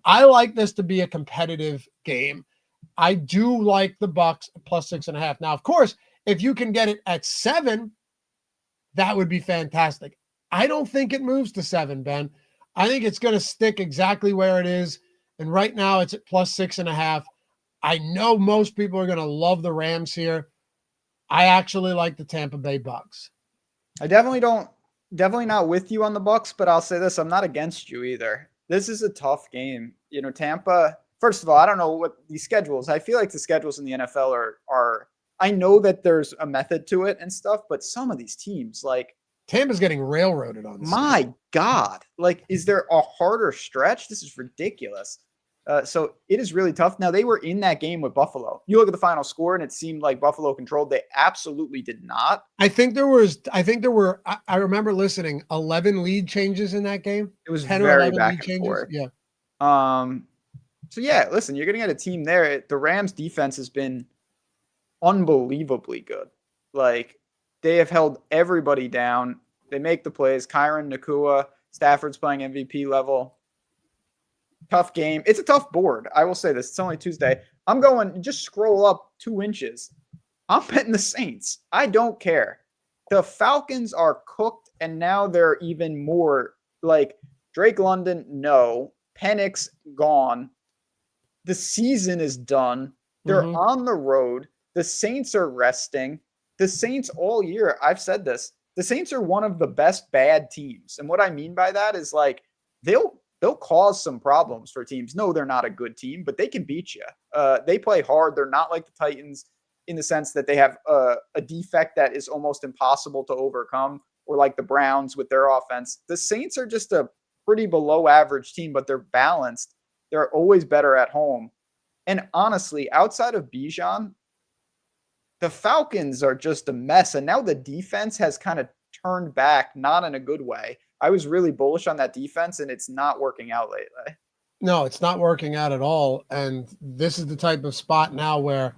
I like this to be a competitive game. I do like the Bucs +6.5. Now, of course, if you can get it at 7, that would be fantastic. I don't think it moves to 7, Ben. I think it's going to stick exactly where it is. And right now it's at +6.5. I know most people are going to love the Rams here. I actually like the Tampa Bay Bucs. I definitely not with you on the Bucs, but I'll say this, I'm not against you either. This is a tough game. You know, Tampa, first of all, I don't know what these schedules, I feel like the schedules in the NFL are I know that there's a method to it and stuff, but some of these teams, like Tampa's getting railroaded on this. My God, like, is there a harder stretch? This is ridiculous. So it is really tough. Now, they were in that game with Buffalo. You look at the final score, and it seemed like Buffalo controlled. They absolutely did not. I remember listening, 11 lead changes in that game. It was 10 very or 11 back lead and changes. forth. Yeah. So, yeah, listen, you're going to get a team there. The Rams defense has been unbelievably good. Like, they have held everybody down. They make the plays. Kyron, Nakua, Stafford's playing MVP level. Tough game. It's a tough board. I will say this. It's only Tuesday. I'm going, just scroll up 2 inches. I'm betting the Saints. I don't care. The Falcons are cooked, and now they're even more like Drake London, no. Penix, gone. The season is done. They're on the road. The Saints are resting. The Saints all year, I've said this, the Saints are one of the best bad teams. And what I mean by that is like they'll cause some problems for teams. No, they're not a good team, but they can beat you. They play hard. They're not like the Titans in the sense that they have a defect that is almost impossible to overcome, or like the Browns with their offense. The Saints are just a pretty below average team, but they're balanced. They're always better at home. And honestly, outside of Bijan, the Falcons are just a mess. And now the defense has kind of turned back, not in a good way. I was really bullish on that defense, and it's not working out lately. No, it's not working out at all. And this is the type of spot now where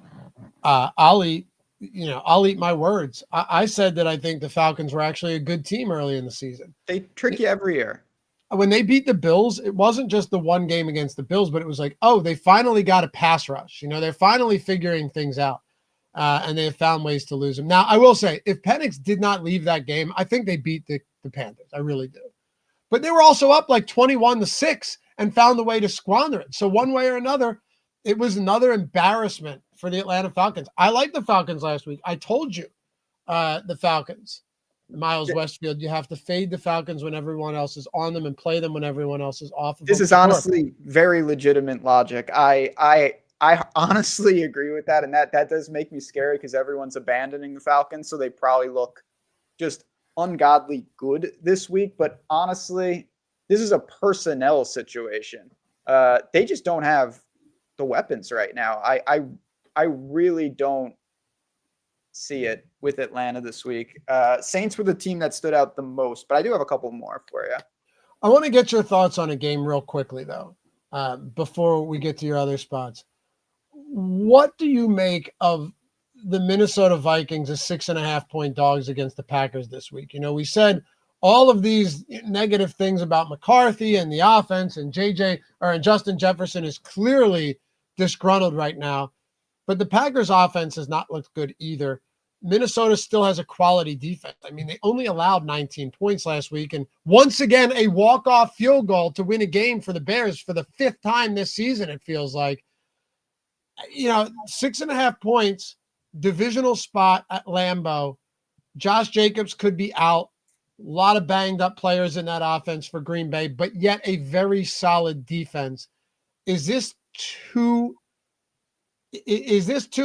I'll eat my words. I said that I think the Falcons were actually a good team early in the season. They trick you every year. When they beat the Bills, it wasn't just the one game against the Bills, but it was like, oh, they finally got a pass rush. They're finally figuring things out. And they have found ways to lose him. Now, I will say, if Penix did not leave that game, I think they beat the Panthers. I really do. But they were also up like 21-6 and found the way to squander it. So one way or another, it was another embarrassment for the Atlanta Falcons. I liked the Falcons last week. I told you the Falcons, Miles Westfield, you have to fade the Falcons when everyone else is on them and play them when everyone else is off of them. This is honestly very legitimate logic. I honestly agree with that, and that does make me scary because everyone's abandoning the Falcons, so they probably look just ungodly good this week. But honestly, this is a personnel situation. They just don't have the weapons right now. I really don't see it with Atlanta this week. Saints were the team that stood out the most, but I do have a couple more for you. I want to get your thoughts on a game real quickly, though. before we get to your other spots. What do you make of the Minnesota Vikings as 6.5-point dogs against the Packers this week? You know, we said all of these negative things about McCarthy and the offense, and Justin Jefferson is clearly disgruntled right now, but the Packers offense has not looked good either. Minnesota still has a quality defense. I mean, they only allowed 19 points last week, and once again, a walk-off field goal to win a game for the Bears for the 5th time this season, it feels like. You know, 6.5 points, divisional spot at Lambeau. Josh Jacobs could be out. A lot of banged up players in that offense for Green Bay, but yet a very solid defense. Is this too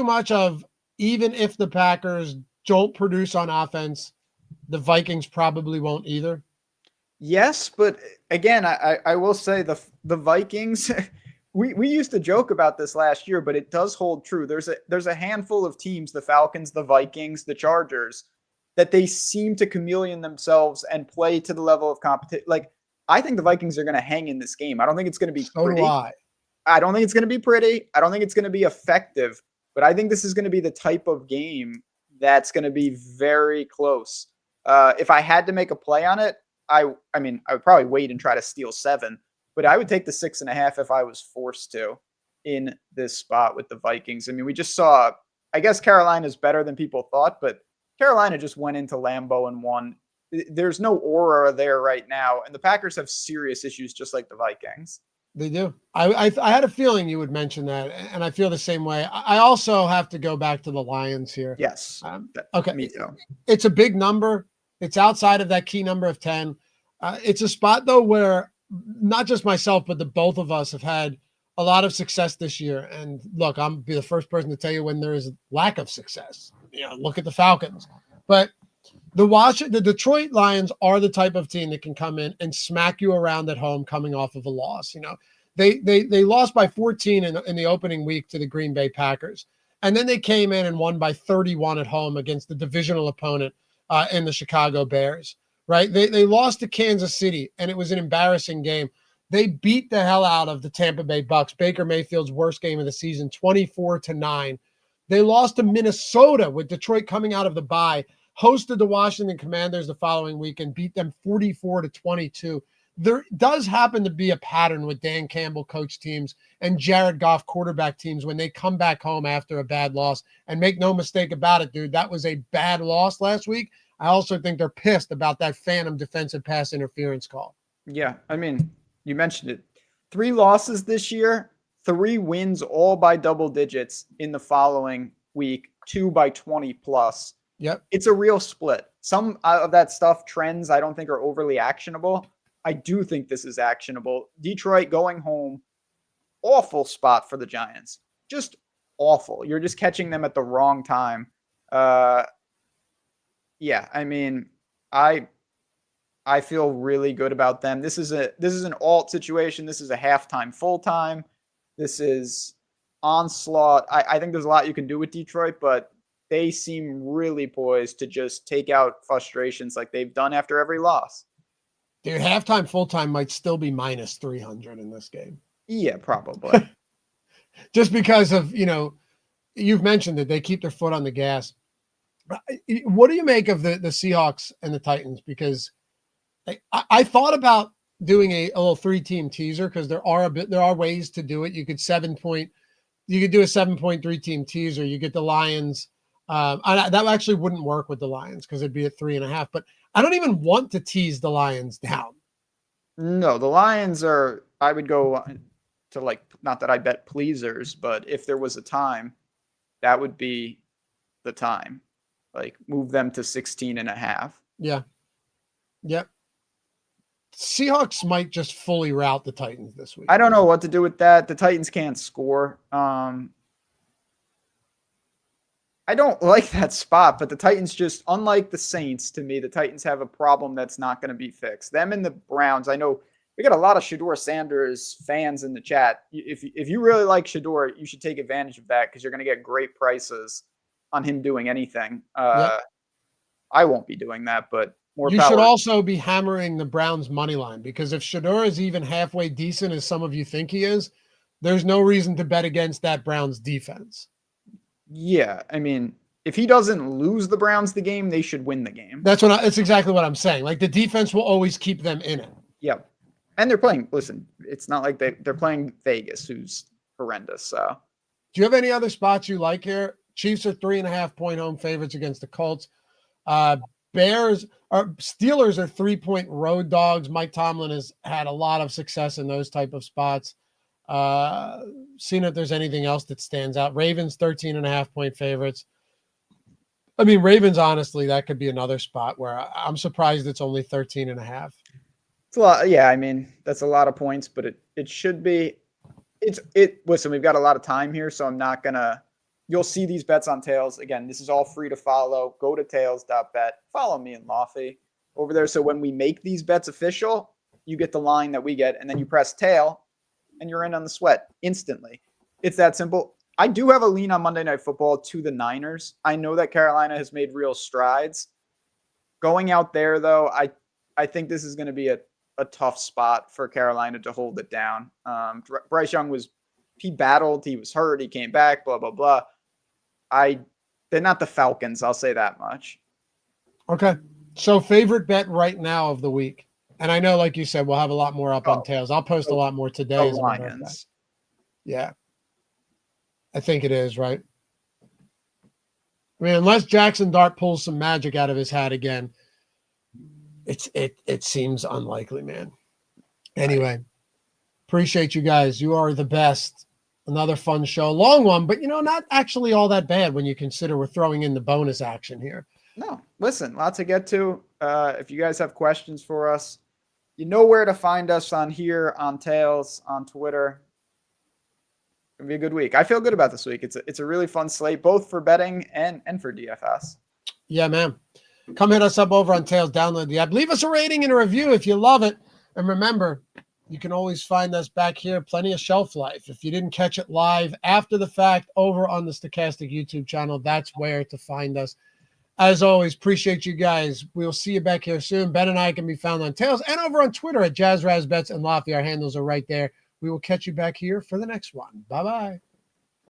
much of, even if the Packers don't produce on offense, the Vikings probably won't either? Yes, but again, I will say the Vikings, we used to joke about this last year, but it does hold true. There's a handful of teams, the Falcons, the Vikings, the Chargers, that they seem to chameleon themselves and play to the level of competition. Like, I think the Vikings are going to hang in this game. I don't think it's going to be pretty. Do I. I don't think it's going to be pretty. I don't think it's going to be effective, but I think this is going to be the type of game that's going to be very close. If I had to make a play on it, I mean, I would probably wait and try to steal 7, but I would take the 6.5 if I was forced to in this spot with the Vikings. I mean, we just saw, I guess Carolina's better than people thought, but Carolina just went into Lambeau and won. There's no aura there right now, and the Packers have serious issues just like the Vikings. They do. I had a feeling you would mention that, and I feel the same way. I also have to go back to the Lions here. Yes. Okay. Me too. It's a big number. It's outside of that key number of 10. It's a spot, though, where not just myself, but the both of us have had a lot of success this year. And look, I'm be the first person to tell you when there is lack of success. You know, look at the Falcons. But the Detroit Lions are the type of team that can come in and smack you around at home coming off of a loss. You know, they lost by 14 in the opening week to the Green Bay Packers. And then they came in and won by 31 at home against the divisional opponent in the Chicago Bears, right? They lost to Kansas City, and it was an embarrassing game. They beat the hell out of the Tampa Bay Bucks, Baker Mayfield's worst game of the season, 24-9. They lost to Minnesota with Detroit coming out of the bye, hosted the Washington Commanders the following week and beat them 44-22. There does happen to be a pattern with Dan Campbell coach teams and Jared Goff quarterback teams when they come back home after a bad loss. And make no mistake about it, dude, that was a bad loss last week. I also think they're pissed about that phantom defensive pass interference call. Yeah, I mean, you mentioned it. 3 losses this year, 3 wins, all by double digits in the following week, 2 by 20 plus. Yep. It's a real split. Some of that stuff, trends, I don't think are overly actionable. I do think this is actionable. Detroit going home, awful spot for the Giants. Just awful. You're just catching them at the wrong time. Yeah, I mean, I feel really good about them. This is an alt situation. This is a halftime, full-time. This is onslaught. I think there's a lot you can do with Detroit, but they seem really poised to just take out frustrations like they've done after every loss. Dude, halftime, full-time might still be minus 300 in this game. Yeah, probably. Just because of, you know, you've mentioned that they keep their foot on the gas. What do you make of the Seahawks and the Titans? Because I thought about doing a little 3-team teaser because there are ways to do it. You could do a 7.3 team teaser. You get the Lions. That actually wouldn't work with the Lions because it'd be at 3.5. But I don't even want to tease the Lions down. No, the Lions are. I would go to, like, not that I bet pleasers, but if there was a time, that would be the time. Like, move them to 16.5. Yeah. Yep. Seahawks might just fully rout the Titans this week. I don't know what to do with that. The Titans can't score. I don't like that spot, but the Titans just, unlike the Saints, to me, the Titans have a problem that's not going to be fixed. Them and the Browns, I know we got a lot of Shedeur Sanders fans in the chat. If you really like Shedeur, you should take advantage of that because you're going to get great prices on him doing anything. Yep. I won't be doing that, but more You power. should also be hammering the Browns money line, because if Shedeur is even halfway decent as some of you think he is, there's no reason to bet against that Browns defense. Yeah, I mean, if he doesn't lose the Browns the game, they should win the game. That's exactly what I'm saying. Like, the defense will always keep them in it. Yep. And they're playing, listen, it's not like they're playing Vegas, who's horrendous. So, do you have any other spots you like here? Chiefs are 3.5-point home favorites against the Colts. Steelers are 3-point road dogs. Mike Tomlin has had a lot of success in those type of spots. Seeing if there's anything else that stands out. Ravens 13.5-point favorites. I mean, Ravens, honestly, that could be another spot where I'm surprised it's only 13.5. it's a lot. Yeah, I mean, that's a lot of points, but it should be. Listen, we've got a lot of time here, so I'm not gonna. You'll see these bets on Tails. Again, this is all free to follow. Go to tails.bet. Follow me and Loughy over there. So when we make these bets official, you get the line that we get, and then you press tail, and you're in on the sweat instantly. It's that simple. I do have a lean on Monday Night Football to the Niners. I know that Carolina has made real strides. Going out there, though, I think this is going to be a tough spot for Carolina to hold it down. Bryce Young he battled, he was hurt, he came back, blah, blah, blah. They're not the Falcons, I'll say that much. Okay. So favorite bet right now of the week. And I know, like you said, we'll have a lot more up on Tails. I'll post a lot more today. The Lions. Yeah. I think it is, right? I mean, unless Jackson Dart pulls some magic out of his hat again, it seems unlikely, man. Anyway, appreciate you guys. You are the best. Another fun show. Long one, but, not actually all that bad when you consider we're throwing in the bonus action here. No, listen, lots to get to. If you guys have questions for us, you know where to find us on here, on Tails, on Twitter. It's going to be a good week. I feel good about this week. It's a really fun slate, both for betting and for DFS. Yeah, man. Come hit us up over on Tails. Download the app. Leave us a rating and a review if you love it. And remember, you can always find us back here. Plenty of shelf life. If you didn't catch it live after the fact over on the Stokastic YouTube channel, that's where to find us. As always, appreciate you guys. We'll see you back here soon. Ben and I can be found on Tails and over on Twitter at JazzRazBets and Loughy. Our handles are right there. We will catch you back here for the next one. Bye-bye.